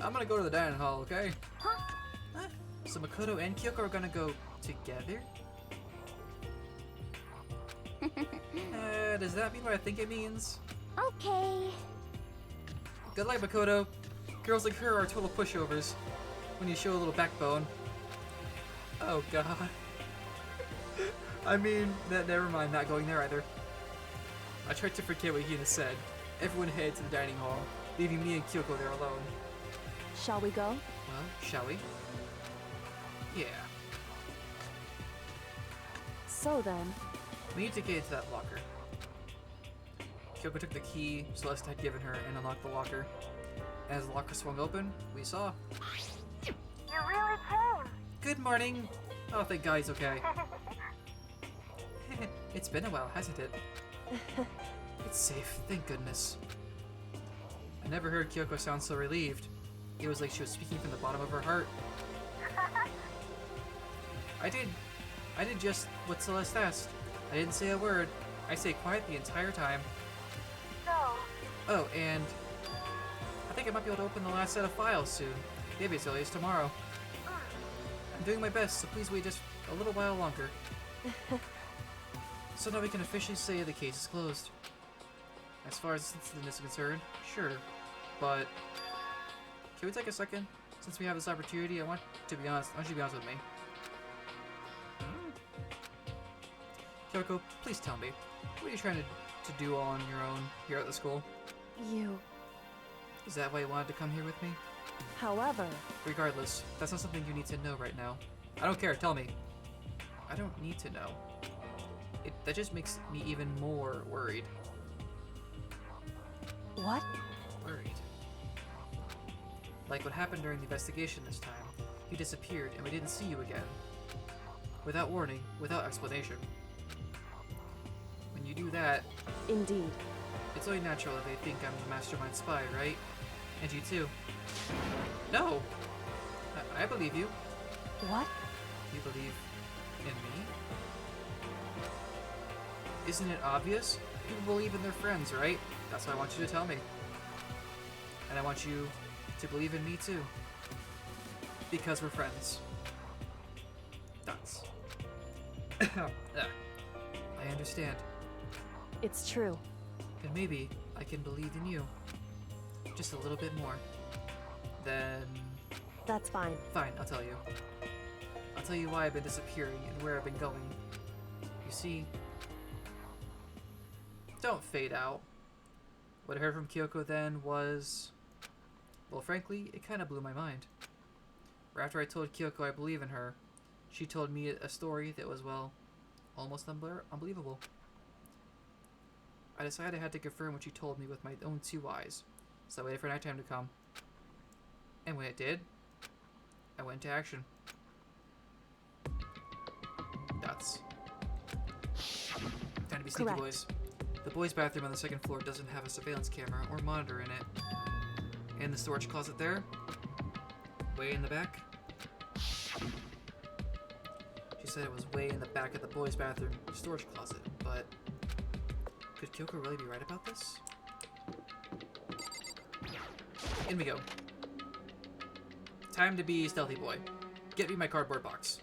I'm gonna go to the dining hall, okay? Huh? So Makoto and Kyoko are gonna go together? Does that mean what I think it means? Okay. Good luck, Makoto. Girls like her are total pushovers when you show a little backbone. Oh god. I mean, never mind, not going there either. I tried to forget what Hina said. Everyone headed to the dining hall, leaving me and Kyoko there alone. Shall we go? Well, shall we? Yeah. So then, We need to get into that locker. Kyoko took the key Celeste had given her and unlocked the locker. As the locker swung open, we saw. You really came. Good morning! Oh, thank God he's okay. It's been a while, hasn't it? It's safe, thank goodness. I never heard Kyoko sound so relieved. It was like she was speaking from the bottom of her heart. I did just what Celeste asked. I didn't say a word. I stayed quiet the entire time. So, Oh, and I think I might be able to open the last set of files soon. Maybe as early as tomorrow. I'm doing my best, so please wait just a little while longer. So now we can officially say the case is closed. As far as this incident is concerned, sure. But can we take a second? Since we have this opportunity, I want you to be honest with me. Kyoko, please tell me, what are you trying to do on your own here at the school? you. Is that why you wanted to come here with me? However, Regardless, that's not something you need to know right now. I don't care, tell me. I don't need to know. That just makes me even more worried. what? Worried. Like what happened during the investigation this time. You disappeared and we didn't see you again. Without warning, without explanation. When you do that, Indeed. it's only natural that they think I'm the mastermind spy, right? And you too. No! I believe you. What? You believe in me? Isn't it obvious? People believe in their friends, right? That's what I want you to tell me. And I want you to believe in me too. Because we're friends. That's... I understand. It's true. And maybe I can believe in you. Just a little bit more. Then... That's fine. Fine, I'll tell you. I'll tell you why I've been disappearing and where I've been going. You see... Don't fade out. What I heard from Kyoko then was... Well, frankly, it kind of blew my mind. Right after I told Kyoko I believe in her, she told me a story that was, well, almost unbelievable. I decided I had to confirm what she told me with my own 2 eyes, so I waited for nighttime to come. And when it did, I went into action. That's... Time to be sneaky, Correct. boys. The boys' bathroom on the 2nd floor doesn't have a surveillance camera or monitor in it. And the storage closet there, way in the back. She said it was way in the back of the boys' bathroom storage closet, but could Kyoko really be right about this? In we go. Time to be stealthy boy. Get me my cardboard box.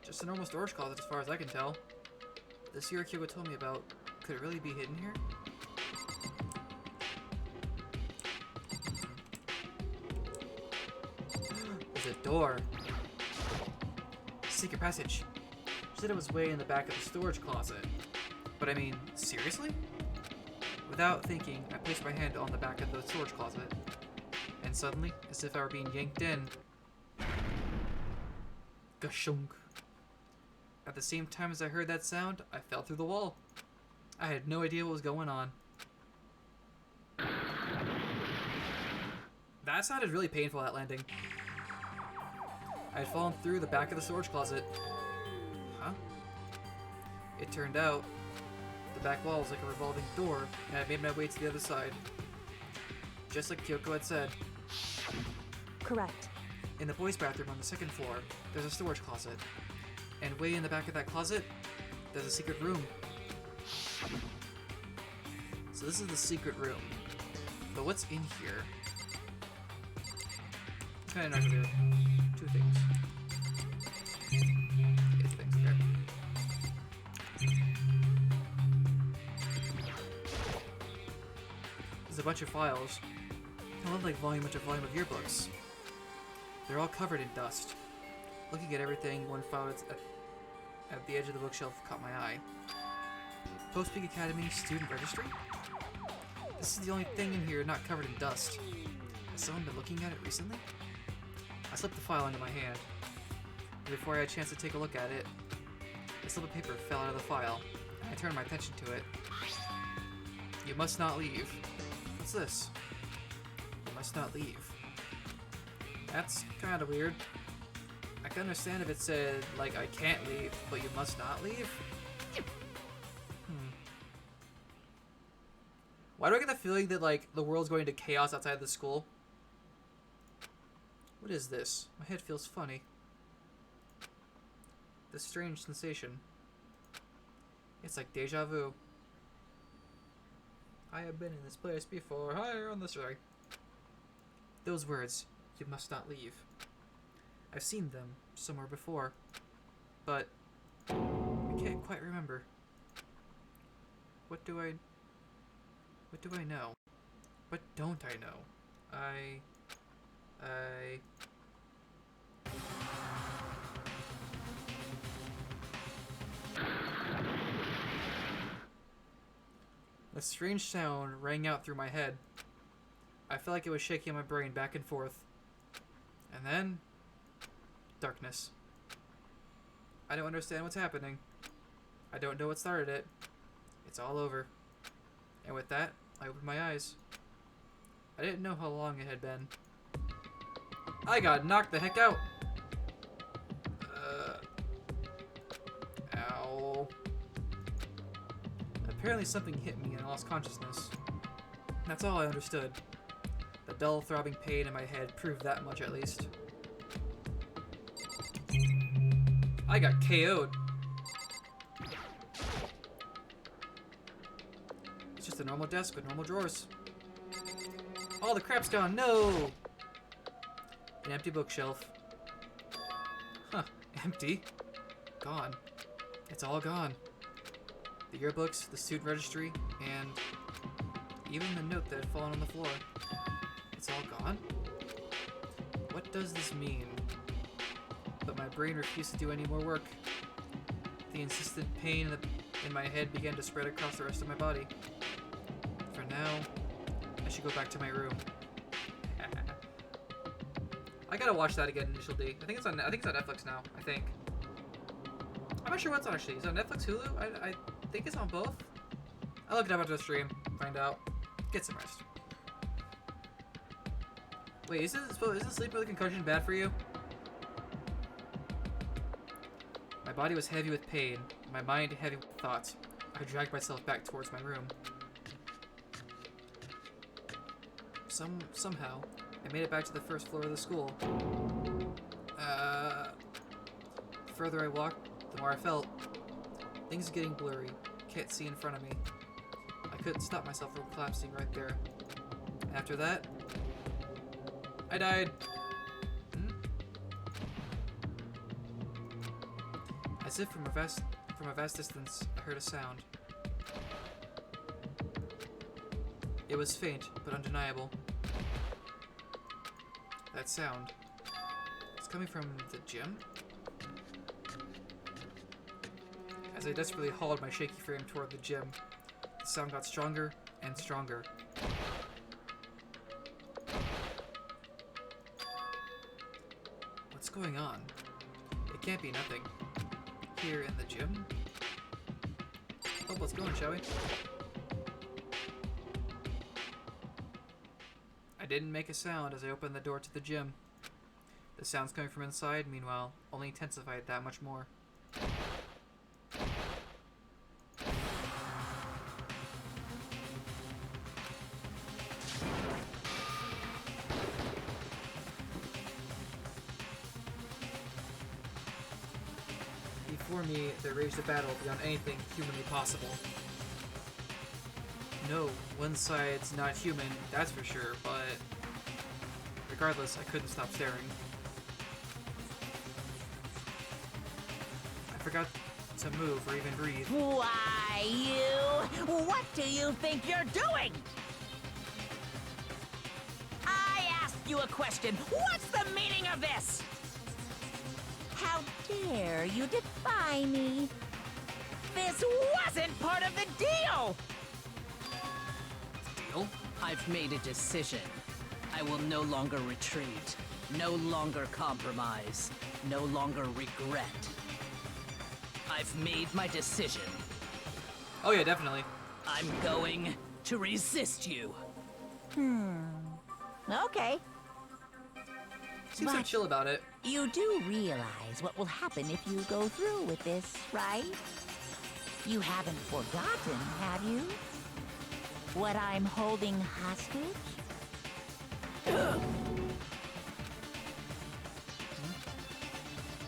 Just a normal storage closet as far as I can tell. This here Kyoko told me about, could it really be hidden here? There's a door. Secret passage. She said it was way in the back of the storage closet. But I mean, seriously? Without thinking, I placed my hand on the back of the storage closet. And suddenly, as if I were being yanked in, gashunk. At the same time as I heard that sound, I fell through the wall. I had no idea what was going on. That sounded really painful, that landing. I had fallen through the back of the storage closet. Huh? It turned out, the back wall was like a revolving door, and I made my way to the other side. Just like Kyoko had said. Correct. In the boys' bathroom on the second floor, there's a storage closet. And way in the back of that closet, there's a secret room. So this is the secret room. But what's in here? Kinda not clear. Two things. Yeah, two things, okay. There's a bunch of files. I love like volume after volume of yearbooks. They're all covered in dust. Looking at everything, one file that's at the edge of the bookshelf caught my eye. Post Peak Academy Student Registry? This is the only thing in here not covered in dust. Has someone been looking at it recently? I slipped the file into my hand. Before I had a chance to take a look at it, a slip of paper fell out of the file, and I turned my attention to it. You must not leave. What's this? You must not leave. That's kind of weird. I can understand if it said, like, I can't leave, but you must not leave? Why do I get the feeling that, like, the world's going into chaos outside the school? What is this? My head feels funny. This strange sensation. It's like deja vu. I have been in this place before. Higher on the story. Those words, you must not leave. I've seen them somewhere before, but I can't quite remember. What do I know? What don't I know? A strange sound rang out through my head. I felt like it was shaking my brain back and forth. And then, darkness. I don't understand what's happening. I don't know what started it. It's all over. And with that, I opened my eyes. I didn't know how long it had been. I got knocked the heck out! Ow. Apparently something hit me and I lost consciousness. That's all I understood. The dull, throbbing pain in my head proved that much at least. I got KO'd. It's just a normal desk with normal drawers. All the crap's gone, no! An empty bookshelf. Huh, empty? Gone. It's all gone. The yearbooks, the student registry, and even the note that had fallen on the floor. It's all gone? What does this mean? But my brain refused to do any more work. The insistent pain in my head began to spread across the rest of my body. For now, I should go back to my room. I gotta watch that again, Initial D. I think it's on Netflix now. I think. I'm not sure what's on actually. Is it on Netflix, Hulu? I think it's on both. I'll look it up after the stream. Find out. Get some rest. Wait, isn't sleep with a concussion bad for you? My body was heavy with pain. My mind heavy with thoughts. I dragged myself back towards my room. Somehow, I made it back to the first floor of the school. The further I walked, the more I felt. Things are getting blurry. Can't see in front of me. I couldn't stop myself from collapsing right there. After that, I died. As if from a vast distance, I heard a sound. It was faint, but undeniable. That sound. It's coming from the gym? As I desperately hauled my shaky frame toward the gym, the sound got stronger and stronger. What's going on? It can't be nothing. Here in the gym? Oh, let's go in, shall we? I didn't make a sound as I opened the door to the gym. The sounds coming from inside, meanwhile, only intensified that much more. me, they raged a battle beyond anything humanly possible. No, one side's not human, that's for sure, but regardless, I couldn't stop staring. I forgot to move or even breathe. Why, you? What do you think you're doing? I asked you a question. What's the meaning of this? How dare you defy me? This wasn't part of the deal! Deal? I've made a decision. I will no longer retreat, no longer compromise, no longer regret. I've made my decision. Oh yeah, definitely. I'm going to resist you. Okay. Seems so But- chill about it. You do realize what will happen if you go through with this, right? You haven't forgotten, have you? What I'm holding hostage?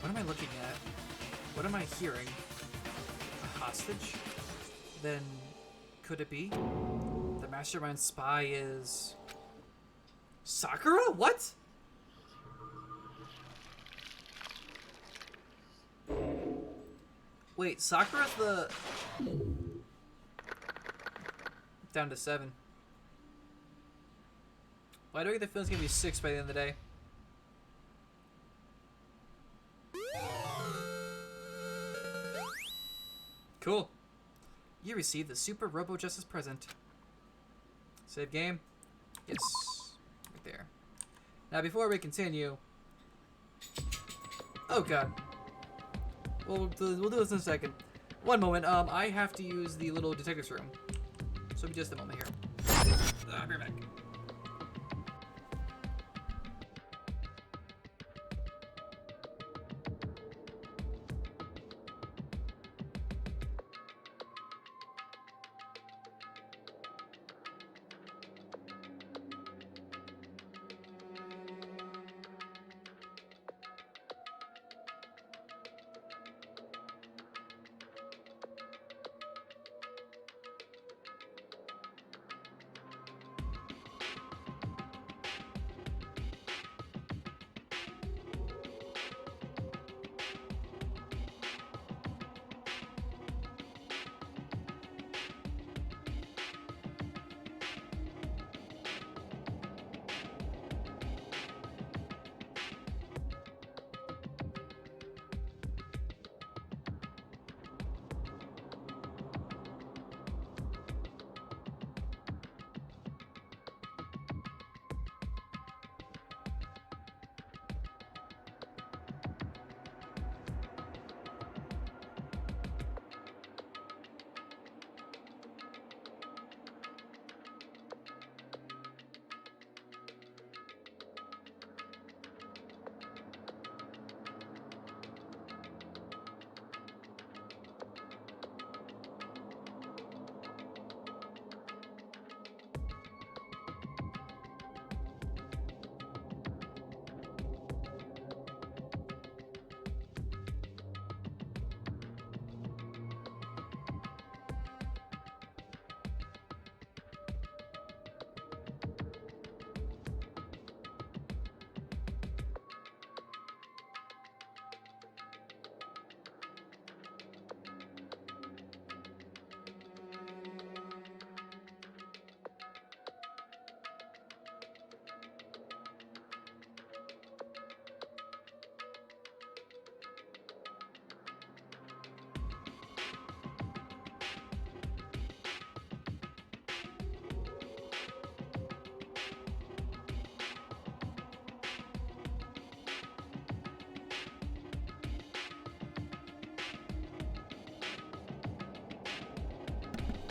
What am I looking at? What am I hearing? A hostage? Then, could it be? The mastermind spy is... Sakura? What? Wait, Sakura's the... Down to 7. Why do I get the feeling it's gonna be 6 by the end of the day? Cool. You received the Super Robo Justice present. Save game? Yes. Right there. Now before we continue... Oh god. We'll do this in a second. One moment, I have to use the little detective's room. So just a moment here. I'll be right back.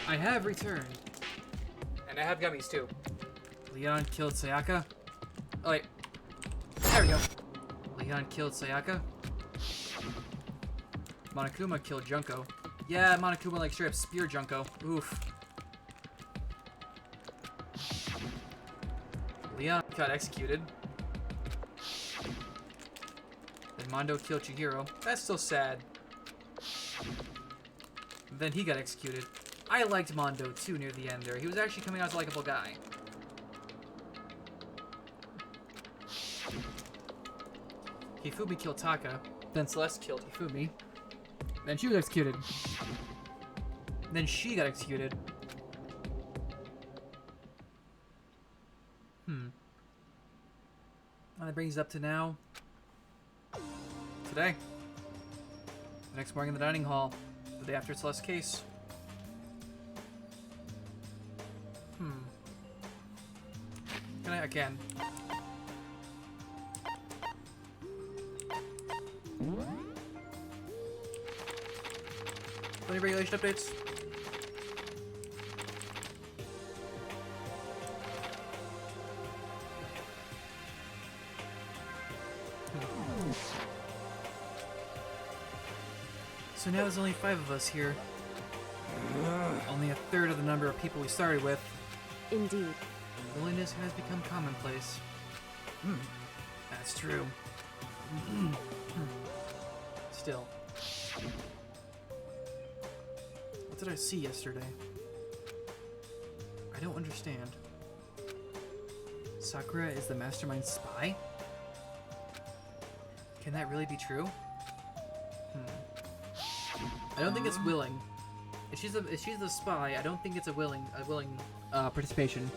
I have returned. And I have gummies too. Leon killed Sayaka. Oh wait. There we go. Leon killed Sayaka. Monokuma killed Junko. Yeah, Monokuma like straight up spear Junko. Oof. Leon got executed. Then Mondo killed Chihiro. That's still sad. Then he got executed. I liked Mondo too near the end there. He was actually coming out as a likable guy. Hifumi killed Taka. Then Celeste killed Hifumi. Then she was executed. Then she got executed. And that brings us up to now. Today. The next morning in the dining hall. The day after Celeste's case. I can. Any regulation updates? So now there's only 5 of us here. Only a third of the number of people we started with. Indeed. Loneliness has become commonplace. That's true. Still. What did I see yesterday? I don't understand. Sakura is the mastermind spy? Can that really be true? I don't think it's willing. If she's the spy, I don't think it's a willing participation.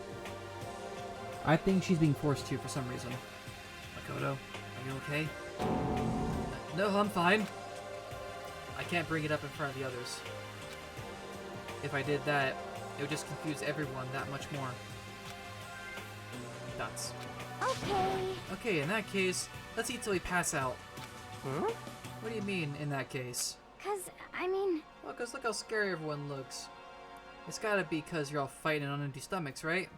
I think she's being forced to for some reason. Makoto, are you okay? No, I'm fine. I can't bring it up in front of the others. If I did that, it would just confuse everyone that much more. Nuts. Okay. Okay, in that case, let's eat till we pass out. Huh? What do you mean, in that case? 'Cause, I mean... Well, 'cause look how scary everyone looks. It's gotta be 'cause you're all fighting on empty stomachs, right?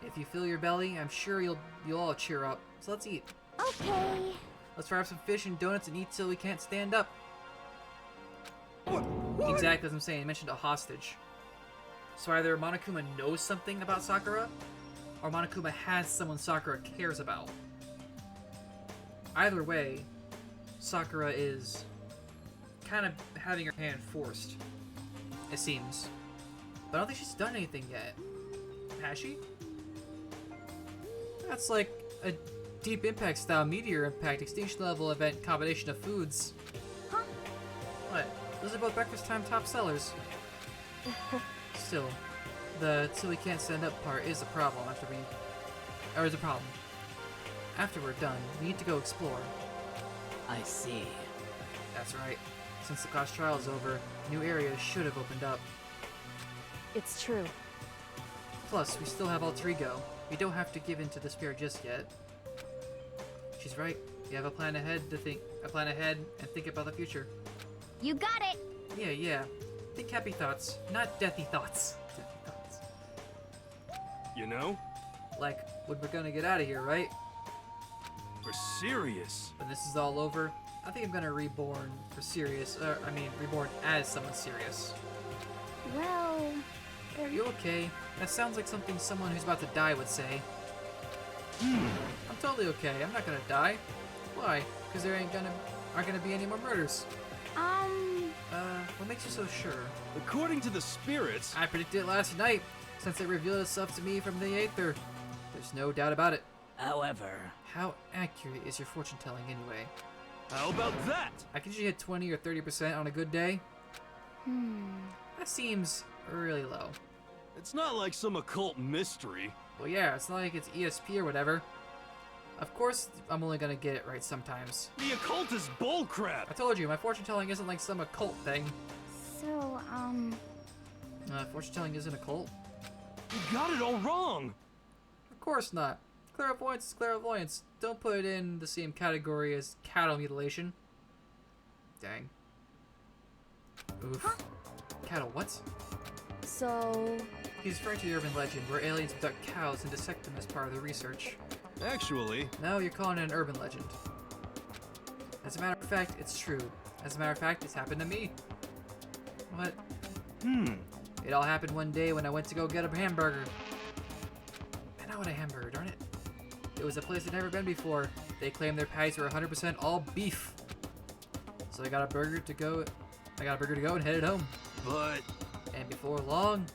If you fill your belly, I'm sure you'll all cheer up. So let's eat. Okay. Let's fry up some fish and donuts and eat till we can't stand up. What? Exactly as I'm saying. I mentioned a hostage. So either Monokuma knows something about Sakura, or Monokuma has someone Sakura cares about. Either way, Sakura is kind of having her hand forced. It seems. But I don't think she's done anything yet. Has she? That's like a deep impact style meteor impact extinction level event combination of foods. Huh? What? Those are both breakfast time top sellers. Still, the till we can't stand up part is a problem is a problem. After we're done, we need to go explore. I see. That's right. Since the class trial is over, new areas should have opened up. It's true. Plus, we still have Alter Ego. We don't have to give in to despair just yet. She's right. We have a plan ahead and think about the future. You got it. Yeah. Think happy thoughts, not deathy thoughts. Deathy thoughts. You know? Like, when we're gonna get out of here, right? For serious. When this is all over, I think I'm gonna reborn reborn as someone serious. Well... Are you okay? That sounds like something someone who's about to die would say. I'm totally okay. I'm not gonna die. Why? Because there aren't gonna be any more murders. What makes you so sure? According to the spirits... I predicted it last night, since it revealed itself to me from the Aether. There's no doubt about it. However, How accurate is your fortune telling anyway? How about that? I can usually hit 20 or 30% on a good day. That seems really low. It's not like some occult mystery. Well, yeah, it's not like it's ESP or whatever. Of course, I'm only gonna get it right sometimes. The occult is bullcrap. I told you, my fortune telling isn't like some occult thing. So, Fortune telling isn't a cult? You got it all wrong. Of course not. Clairvoyance is clairvoyance. Don't put it in the same category as cattle mutilation. Dang. Oof. Huh? Cattle what? So... He's referring to the urban legend where aliens abduct cows and dissect them as part of their research. Actually... No, you're calling it an urban legend. As a matter of fact, it's true. As a matter of fact, it's happened to me. What? It all happened one day when I went to go get a hamburger. I want a hamburger, darn it. It was a place I'd never been before. They claimed their patties were 100% all beef. So I got a burger to go I got a burger to go and headed home. But And before long,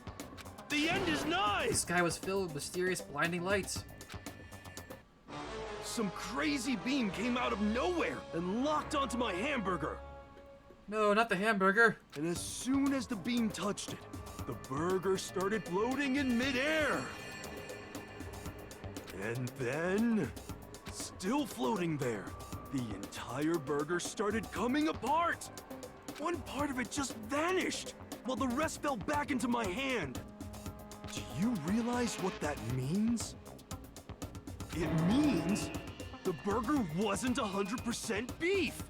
the end is nigh! the sky was filled with mysterious blinding lights. Some crazy beam came out of nowhere and locked onto my hamburger. No, not the hamburger. And as soon as the beam touched it, the burger started floating in midair. And then, still floating there, the entire burger started coming apart. One part of it just vanished, while the rest fell back into my hand. Do you realize what that means? It means the burger wasn't 100% beef.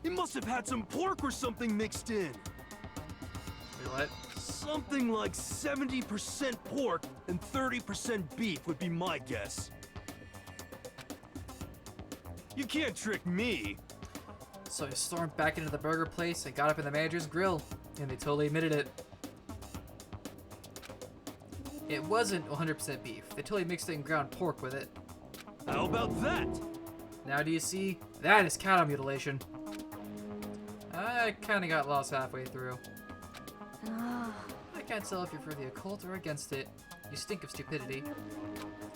It must have had some pork or something mixed in. Wait, what? Something like 70% pork and 30% beef would be my guess. You can't trick me. So I stormed back into the burger place and got up in the manager's grill, and they totally admitted it. It wasn't 100% beef. They totally mixed in ground pork with it. How about that? Now do you see? That is cow mutilation. I kinda got lost halfway through. I can't tell if you're for the occult or against it. You stink of stupidity.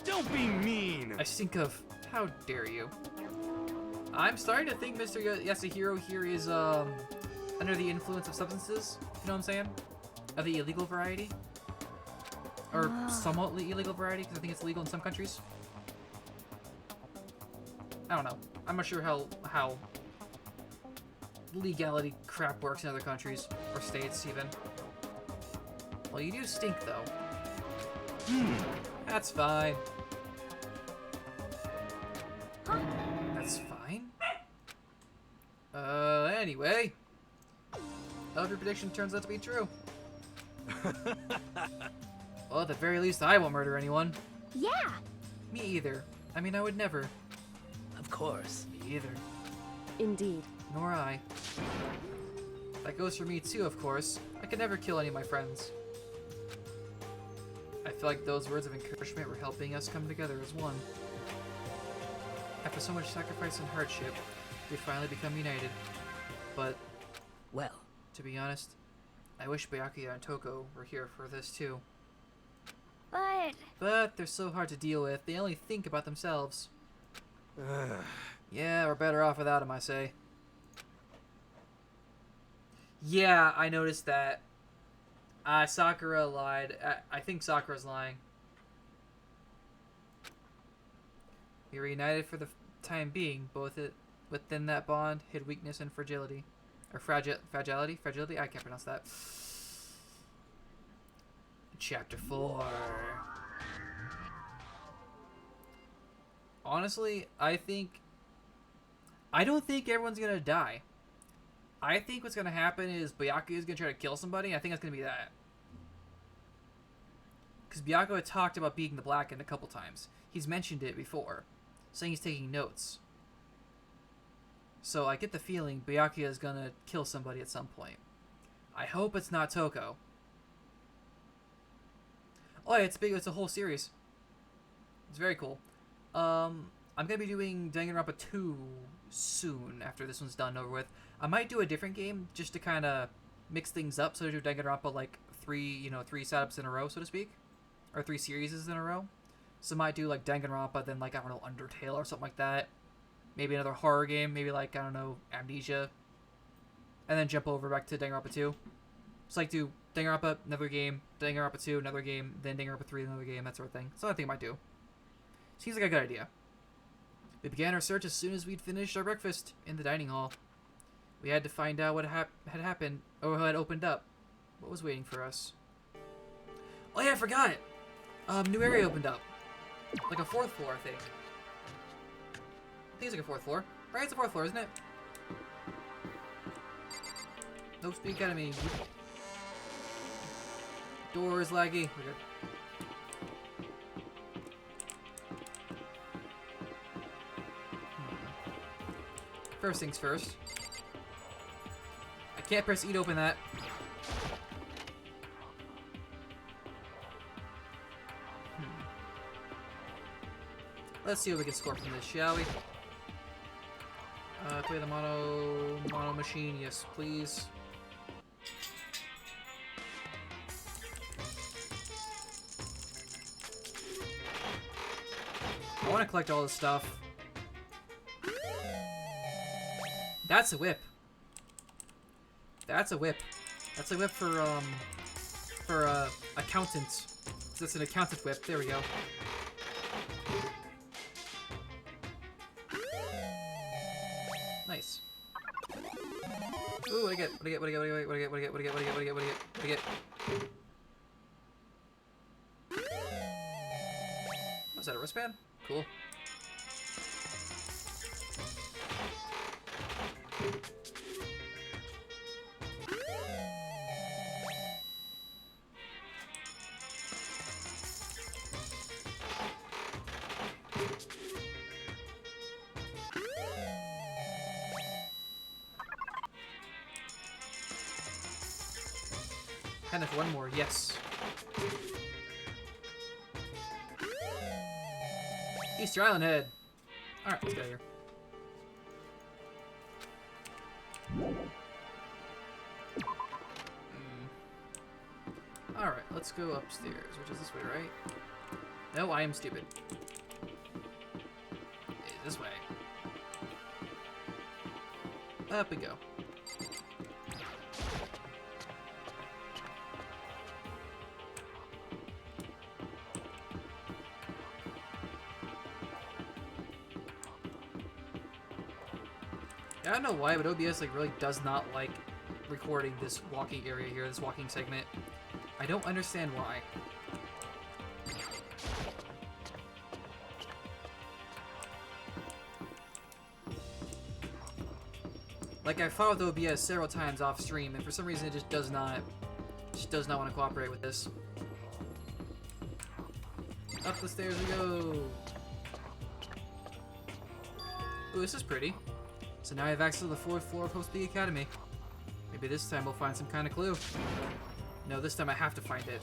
Don't be mean. I stink of... How dare you? I'm starting to think Mr. Yasuhiro here is, under the influence of substances. You know what I'm saying? Of the illegal variety. Or somewhat illegal variety, because I think it's legal in some countries. I don't know. I'm not sure how legality crap works in other countries, or states even. Well, you do stink, though. That's fine. That's fine? Anyway. Well, your prediction turns out to be true. Well, at the very least, I won't murder anyone. Yeah. Me either. I mean, I would never. Of course. Me either. Indeed. Nor I. That goes for me too, of course. I could never kill any of my friends. I feel like those words of encouragement were helping us come together as one. After so much sacrifice and hardship, we finally become united. But, Well, to be honest, I wish Byakuya and Toko were here for this too. But they're so hard to deal with, they only think about themselves. Yeah, we're better off without them, I say. Yeah, I noticed that. Sakura lied. I think Sakura's lying. We were united for the time being, both within that bond hid weakness and fragility. Or fragility? Fragility? I can't pronounce that. Chapter 4. Honestly, I don't think everyone's gonna die. I think what's gonna happen is Byakuya is gonna try to kill somebody. I think it's gonna be that. Because Byakuya had talked about being the Blackened a couple times. He's mentioned it before, saying he's taking notes. So I get the feeling Byakuya is gonna kill somebody at some point. I hope it's not Toko. Oh yeah, it's a whole series. It's very cool. I'm gonna be doing Danganronpa 2 soon after this one's done over with. I might do a different game just to kind of mix things up. So I do Danganronpa like three setups in a row, so to speak, or 3 series in a row. So I might do like Danganronpa, then like I don't know, Undertale or something like that. Maybe another horror game, maybe like I don't know, Amnesia, and then jump over back to Danganronpa 2. It's like do Danganronpa, another game, Danganronpa 2, another game, then Danganronpa 3, another game, that sort of thing. So I think I might do. Seems like a good idea. We began our search as soon as we'd finished our breakfast in the dining hall. We had to find out what had happened, or what had opened up. What was waiting for us? Oh yeah, I forgot! New area opened up. Like a 4th floor, I think. I think it's like a 4th floor. Right, it's a 4th floor, isn't it? Don't speak at me. Door is laggy. We're good. First things first. I can't press E to open that. Let's see what we can score from this, shall we? Play the mono machine, yes, please. want to collect all this stuff. That's a whip. That's a whip. That's a whip for accountant. That's an accountant whip. There we go. Nice. Ooh, what do I get? What do I get? What do I get? What do I get? What do I get? What do I get? What do I get? What do I get? What do I get? What do I get? Was that a wristband? Cool. And if one more, yes. Easter Island head. Alright, let's get out of here. Alright, let's go upstairs, which is this way, right? No, I am stupid. It's this way. Up we go. I don't know why, but OBS like really does not like recording this walking area here, this walking segment. I don't understand why. Like I fought with OBS several times off stream, and for some reason it just does not want to cooperate with this. Up the stairs we go. Ooh, this is pretty. So now I have access to the 4th floor of Host B Academy. Maybe this time we'll find some kind of clue. No, this time I have to find it.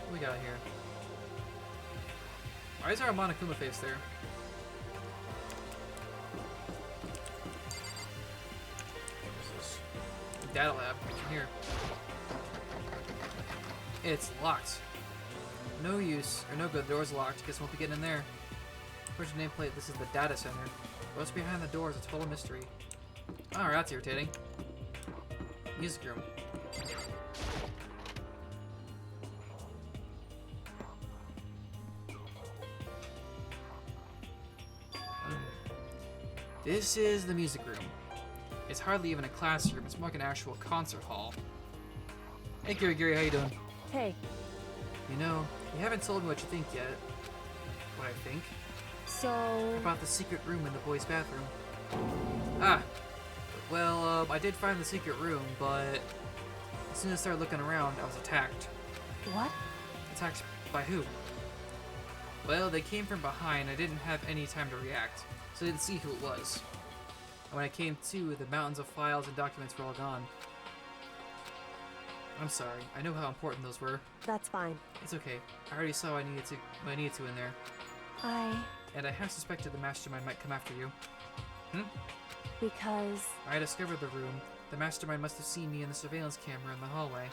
What we got here? Why is our Monokuma face there? What's this? Data lab. What's in here? It's locked. No use, or no good. The door's locked. Guess we won't be getting in there. Where's your nameplate? This is the data center. What's behind the door is a total mystery. Alright, that's irritating. Music room. This is the music room. It's hardly even a classroom, it's more like an actual concert hall. Hey Giri, how you doing? Hey. You know, you haven't told me what you think yet. What I think? So... About the secret room in the boys' bathroom. Ah! Well, I did find the secret room, but as soon as I started looking around, I was attacked. What? Attacked by who? Well, they came from behind. I didn't have any time to react, so I didn't see who it was. And when I came to, the mountains of files and documents were all gone. I'm sorry. I know how important those were. That's fine. It's okay. I already saw what I needed to in there. And I have suspected the mastermind might come after you. Because... I discovered the room. The mastermind must have seen me in the surveillance camera in the hallway.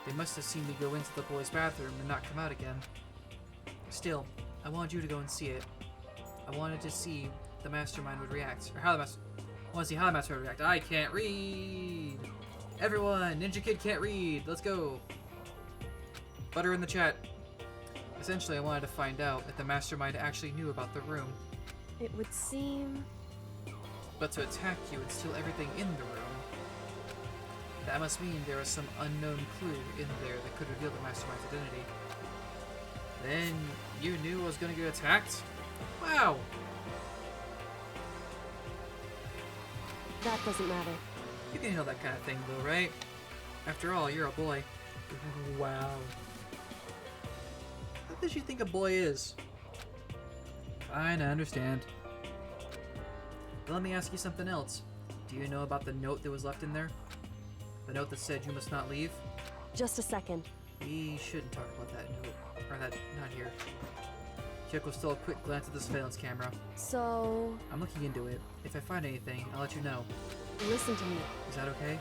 They must have seen me go into the boys' bathroom and not come out again. Still, I wanted you to go and see it. I wanted to see the mastermind would react. Or how the mastermind... I want to see how the mastermind would react. I can't read! Everyone! Ninja Kid can't read! Let's go! Butter in the chat. Essentially, I wanted to find out if the mastermind actually knew about the room. It would seem... But to attack you and steal everything in the room, that must mean there was some unknown clue in there that could reveal the mastermind's identity. Then you knew I was going to get attacked? Wow! That doesn't matter. You can handle that kind of thing though, right? After all, you're a boy. Wow. What does you think a boy is? Fine, I understand. But let me ask you something else. Do you know about the note that was left in there? The note that said you must not leave? Just a second. We shouldn't talk about that note. Or that, not here. Kyoko stole a quick glance at the surveillance camera. So... I'm looking into it. If I find anything, I'll let you know. Listen to me. Is that okay?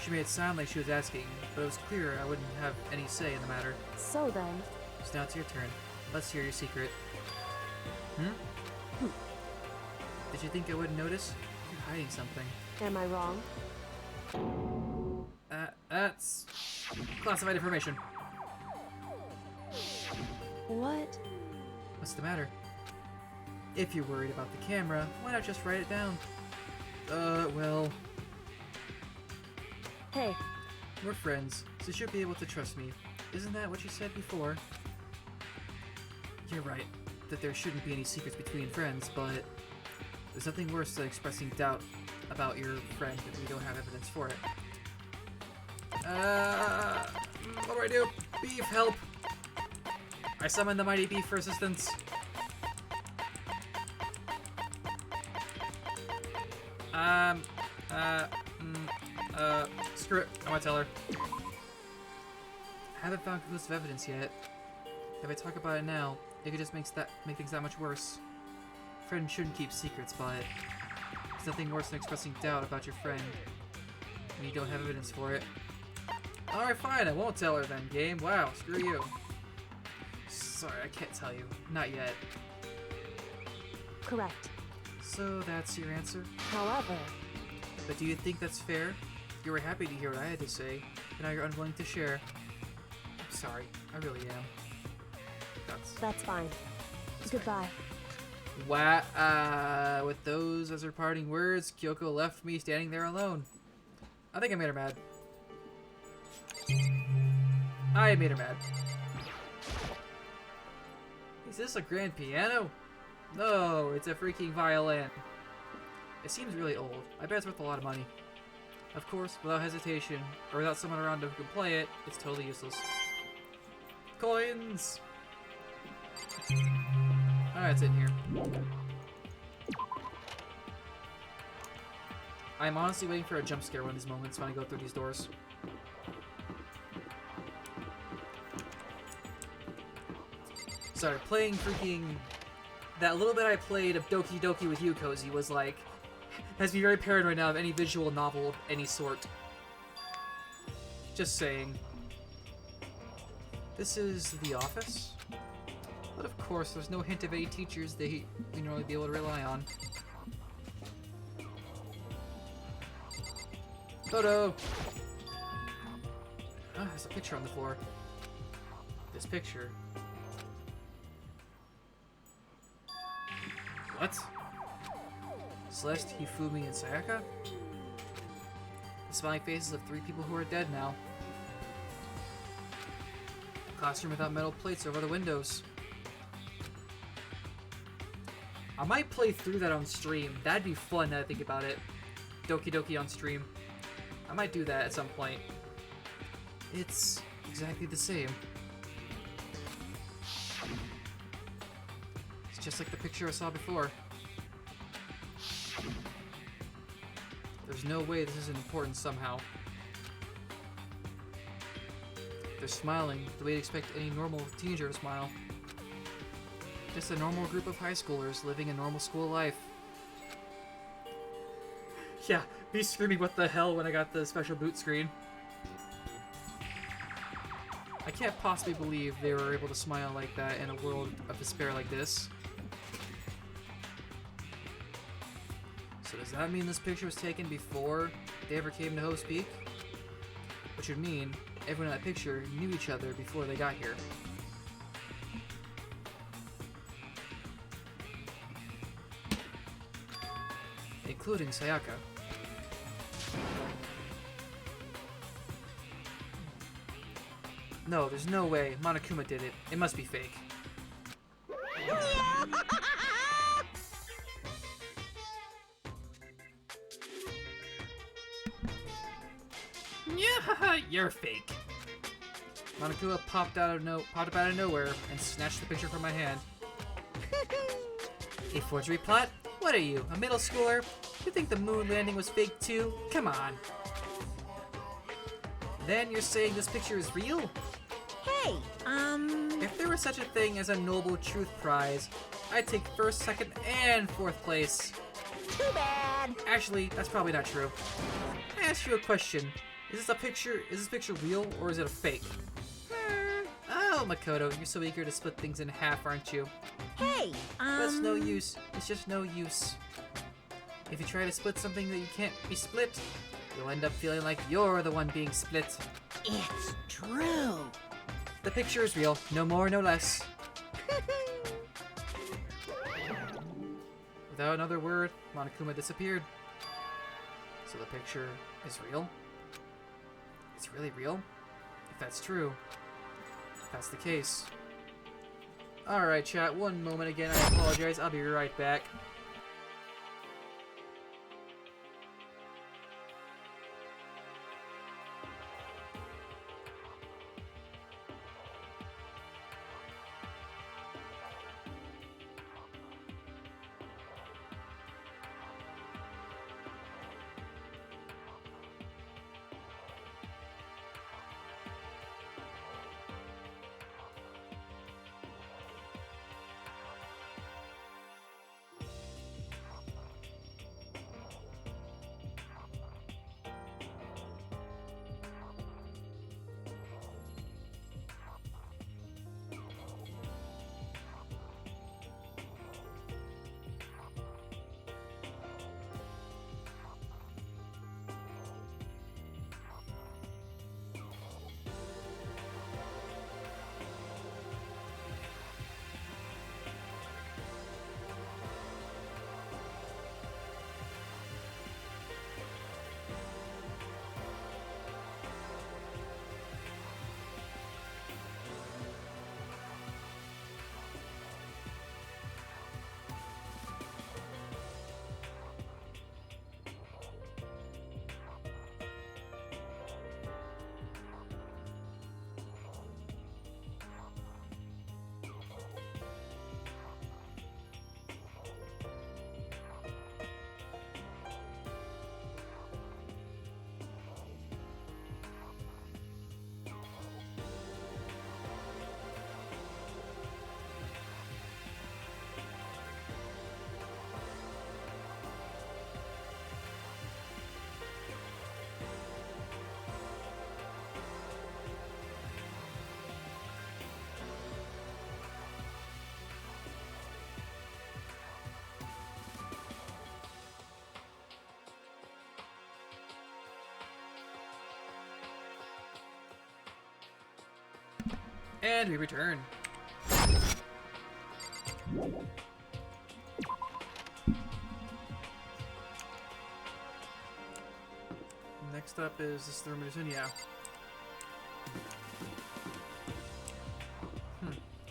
She made it sound like she was asking, but it was clear I wouldn't have any say in the matter. So then... So now it's your turn. Let's hear your secret. Did you think I wouldn't notice? You're hiding something. Am I wrong? That's classified information. What? What's the matter? If you're worried about the camera, why not just write it down? Well... Hey, We're friends, so you should be able to trust me. Isn't that what you said before? You're right, that there shouldn't be any secrets between friends, but... There's nothing worse than expressing doubt about your friend if we don't have evidence for it. What do I do? Beef, help! I summon the mighty beef for assistance. Screw it. I want to tell her. I haven't found conclusive evidence yet. If I talk about it now, it could just make things that much worse. Friends shouldn't keep secrets, but there's nothing worse than expressing doubt about your friend when you don't have evidence for it. Alright, fine. I won't tell her then, game. Wow, screw you. Sorry, I can't tell you. Not yet. correct. So that's your answer? However, But do you think that's fair? You were happy to hear what I had to say, but now you're unwilling to share. I'm sorry. I really am. that's fine. Goodbye. Wow. With those as her parting words, Kyoko left me standing there alone. I think I made her mad. I made her mad. Is this a grand piano? No, it's a freaking violin. It seems really old. I bet it's worth a lot of money. Of course, without hesitation, or without someone around who can play it, it's totally useless. Coins! Alright, it's in here. I'm honestly waiting for a jump scare one of these moments when I go through these doors. Sorry, playing freaking... That little bit I played of Doki Doki with you, Cozy, was like... Has me very paranoid now of any visual novel of any sort. Just saying. This is the office? But of course, there's no hint of any teachers we normally be able to rely on. Photo! Ah, there's a picture on the floor. This picture. What? Celeste, Hifumi, and Sayaka? The smiling faces of 3 people who are dead now. A classroom without metal plates over the windows. I might play through that on stream. That'd be fun now that I think about it. Doki Doki on stream. I might do that at some point. It's exactly the same. It's just like the picture I saw before. There's no way this isn't important somehow. They're smiling the way you'd expect any normal teenager to smile. Just a normal group of high schoolers living a normal school life. Yeah, me screaming what the hell when I got the special boot screen. I can't possibly believe they were able to smile like that in a world of despair like this. So does that mean this picture was taken before they ever came to Host Peak? Which would mean everyone in that picture knew each other before they got here. Including Sayaka. No, there's no way Monokuma did it. It must be fake. Yeah, you're fake. Monokuma popped up out of nowhere and snatched the picture from my hand. A forgery plot? What are you, a middle schooler? You think the moon landing was fake too? Come on. Then you're saying this picture is real? Hey, If there was such a thing as a Noble Truth Prize, I'd take first, second, and fourth place. too bad. Actually, that's probably not true. I ask you a question. Is this picture real or is it a fake? Oh, Oh, Makoto, you're so eager to split things in half, aren't you? Hey, But it's no use. It's just no use. If you try to split something that you can't be split, you'll end up feeling like you're the one being split. It's true. The picture is real. No more, no less. Without another word, Monokuma disappeared. So the picture is real? It's really real? If that's true, if that's the case. Alright, chat, one moment again. I apologize. I'll be right back. And we return. Next up is this the room is in? Yeah.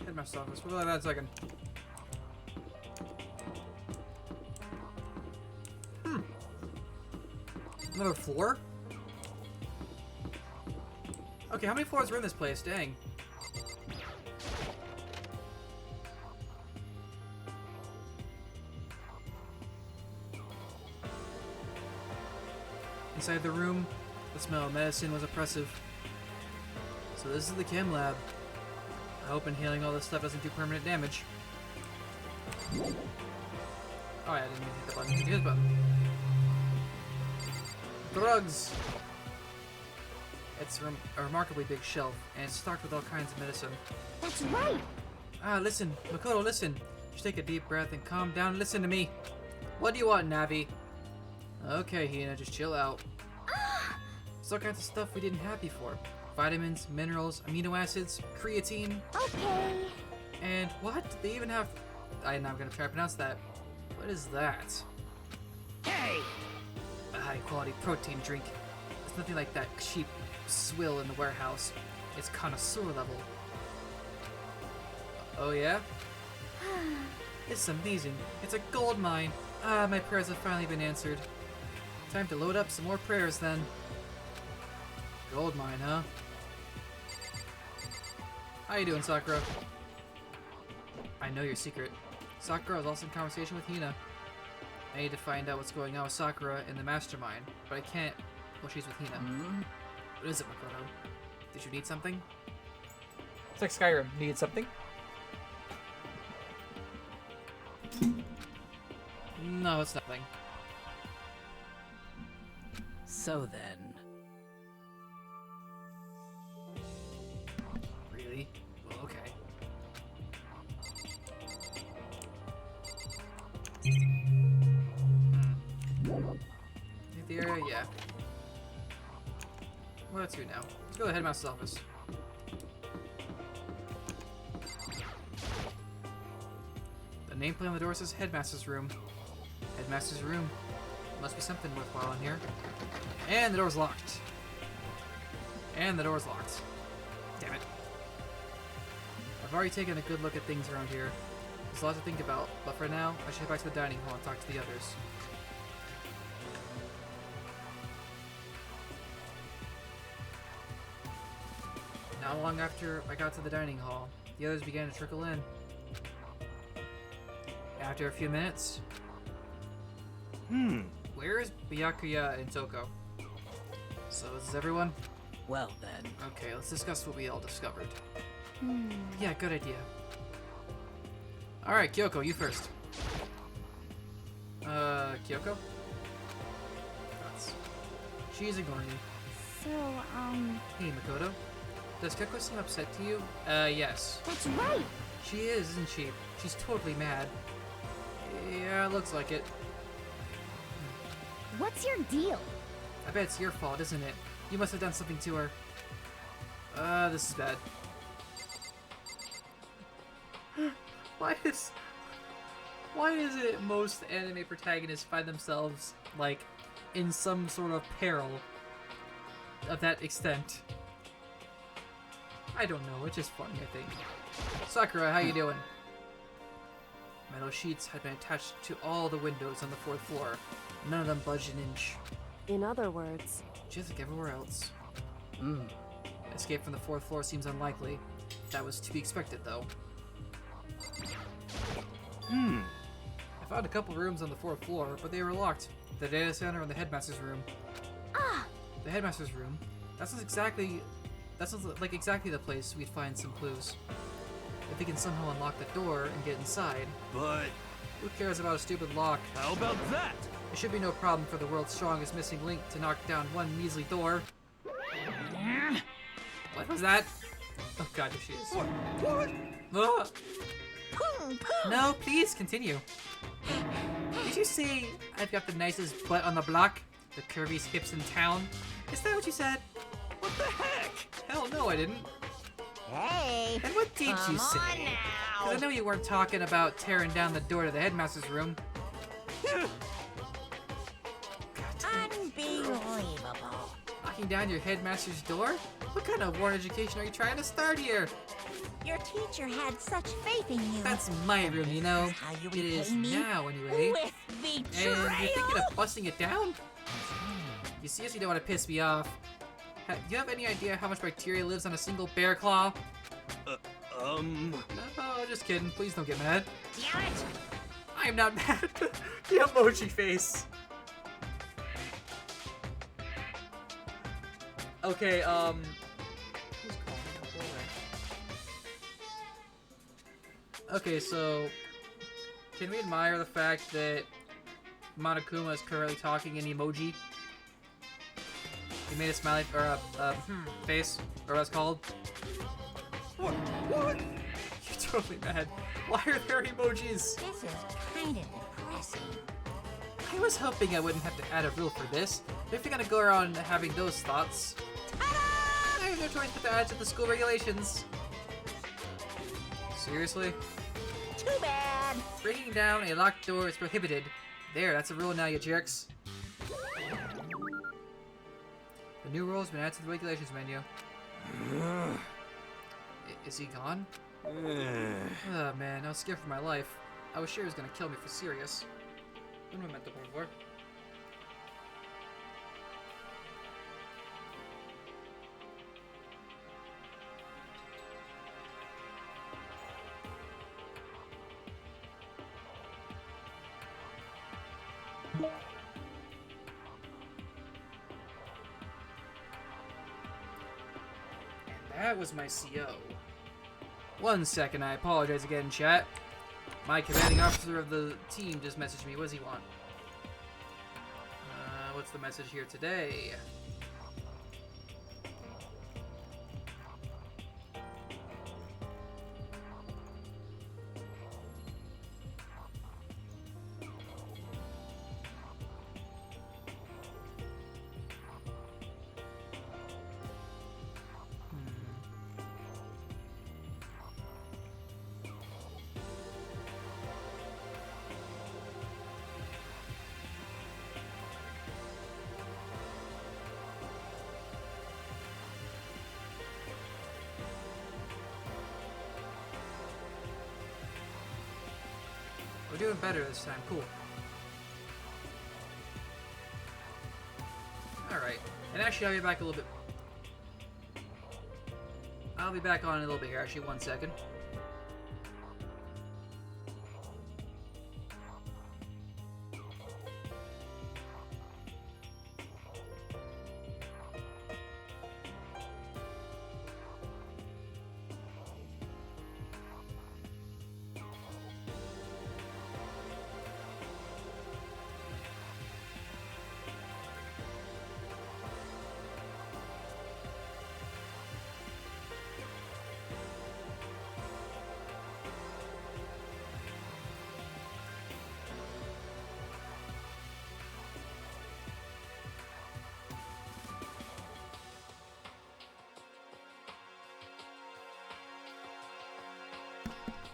Headmaster's office. We'll go that in a second. Another floor? Okay, how many floors are in this place? Dang. Inside the room, the smell of medicine was oppressive. So this is the chem lab. I hope inhaling all this stuff doesn't do permanent damage. Oh yeah, I didn't mean to hit the button. Hit the button. Drugs! It's a remarkably big shelf, and it's stocked with all kinds of medicine. That's right. Ah, listen. Makoto, listen. Just take a deep breath and calm down and listen to me. What do you want, Navi? Okay, Hina, just chill out. There's all kinds of stuff we didn't have before. Vitamins, minerals, amino acids, creatine. Okay. And what? They even have... I'm not gonna try to pronounce that. What is that? Hey! A high-quality protein drink. It's nothing like that cheap swill in the warehouse. It's connoisseur level. Oh yeah? It's amazing. It's a gold mine. Ah, my prayers have finally been answered. Time to load up some more prayers then. Gold mine, huh? How you doing, Sakura? I know your secret. Sakura was also in conversation with Hina. I need to find out what's going on with Sakura in the mastermind, but I can't while she's with Hina. What is it, Makoto? Did you need something? It's like Skyrim. Needed something? No, it's nothing. So then, Really? Well, that's you now. Let's go to the headmaster's office. The nameplate on the door says headmaster's room. Headmaster's room. Must be something worthwhile in here. And the door's locked. And the door's locked. Damn it. I've already taken a good look at things around here. There's a lot to think about, but for now, I should head back to the dining hall and talk to the others. Not long after I got to the dining hall, the others began to trickle in. After a few minutes... Where is Byakuya and Toko? So, this is everyone? Well then. Okay, let's discuss what we all discovered. Yeah, good idea. Alright, Kyoko, you first. Kyoko? Thoughts? She's ignoring you. So, Hey, Makoto. Does Kyoko seem upset to you? Yes. that's right. She is, isn't she? She's totally mad. Yeah, looks like it. What's your deal? I bet it's your fault, isn't it? You must have done something to her. This is bad. Why is it most anime protagonists find themselves, like, in some sort of peril of that extent? I don't know, it's just funny, I think. Sakura, how you doing? Metal sheets had been attached to all the windows on the 4th floor. None of them budged an inch. In other words, Just like everywhere else. Escape from the 4th floor seems unlikely. That was to be expected, though. I found a couple rooms on the 4th floor, but they were locked. The data center and the headmaster's room. The headmaster's room? That sounds like exactly the place we'd find some clues. If we can somehow unlock the door and get inside. But Who cares about a stupid lock? how about that? It should be no problem for the world's strongest missing link to knock down one measly door. What was that? Oh god, there she is. What? Ah! No, please continue. Did you say I've got the nicest butt on the block? The curviest hips in town? Is that what you said? What the heck? Hell no, I didn't. Hey, And what did come you say? on Because I now. know you weren't talking about tearing down the door to the headmaster's room. Unbelievable. Knocking down your headmaster's door? What kind of war education are you trying to start here? Your teacher had such faith in you. That's my room, you know. How you It is repay me? now, anyway. With And betrayal. you're thinking of busting it down? You seriously don't want to piss me off. Do you have any idea how much bacteria lives on a single bear claw? No, just kidding. Please don't get mad. Damn it. I'm not mad. The emoji face. Okay, who's calling? Go away. Okay, so can we admire the fact that Monokuma is currently talking in emoji? He made a smiley or a face, or what it's called. What? You're totally mad. Why are there emojis? This is kind of depressing. I was hoping I wouldn't have to add a rule for this. If you're gonna go around having those thoughts, I have no choice but to add to the school regulations. Seriously? Too bad. Breaking down a locked door is prohibited. There, that's a rule now, you jerks. The new rule has been added to the regulations menu. Is he gone? Oh man, I was scared for my life. I was sure he was gonna kill me for serious. Un momento, por favor. And that was my CO. 1 second, I apologize again, chat. My commanding officer of the team just messaged me. What does he want? What's the message here today? We're doing better this time. Cool. Alright. And actually, I'll be back a little bit. I'll be back on in a little bit here. Actually, 1 second.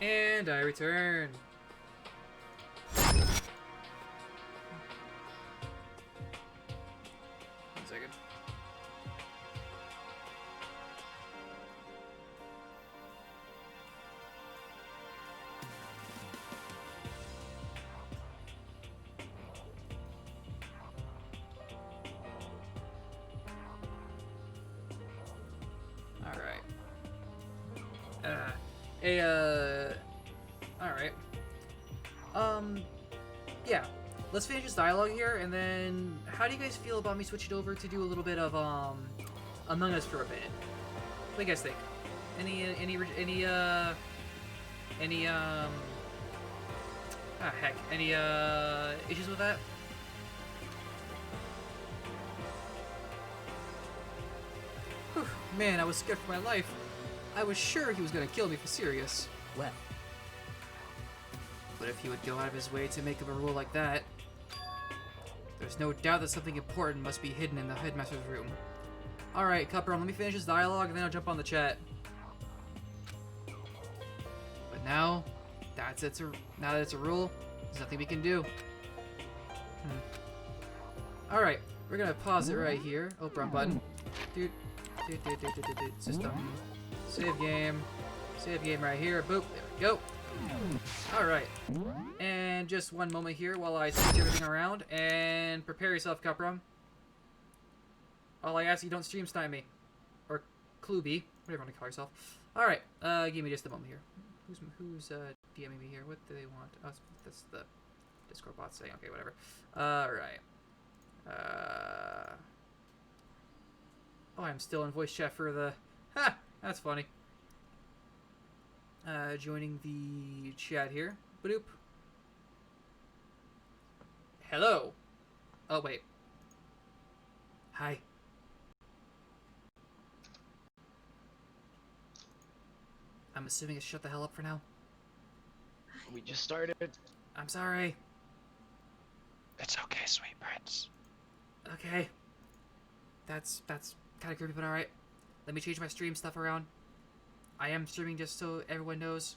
And I return. One second. All right. Alright. Yeah. Let's finish this dialogue here, and then how do you guys feel about me switching over to do a little bit of, Among Us for a bit? What do you guys think? Any issues with that? Whew, man, I was scared for my life. I was sure he was gonna kill me for serious. Well, But if he would go out of his way to make up a rule like that, there's no doubt that something important must be hidden in the headmaster's room. Alright, Cuprum, let me finish this dialogue and then I'll jump on the chat. But now that it's a rule, there's nothing we can do. Alright, we're gonna pause it right here. Oh, wrong button. Dude. System. Save game. Save game right here. Boop. There we go. Alright. And just one moment here while I switch everything around. And prepare yourself, Cuprum. All I ask you, don't stream snipe me. Or Cluby. Whatever you want to call yourself. Alright. Give me just a moment here. Who's DMing me here? What do they want? Oh, that's the Discord bot saying. Okay, whatever. Alright. Oh, I'm still in voice chat for the... Ha! That's funny. Joining the chat here. Badoop. Hello. Oh, wait. Hi. I'm assuming it's shut the hell up for now. We just started. I'm sorry. It's okay, sweet prince. Okay. That's kind of creepy, but alright. Let me change my stream stuff around. I am streaming just so everyone knows.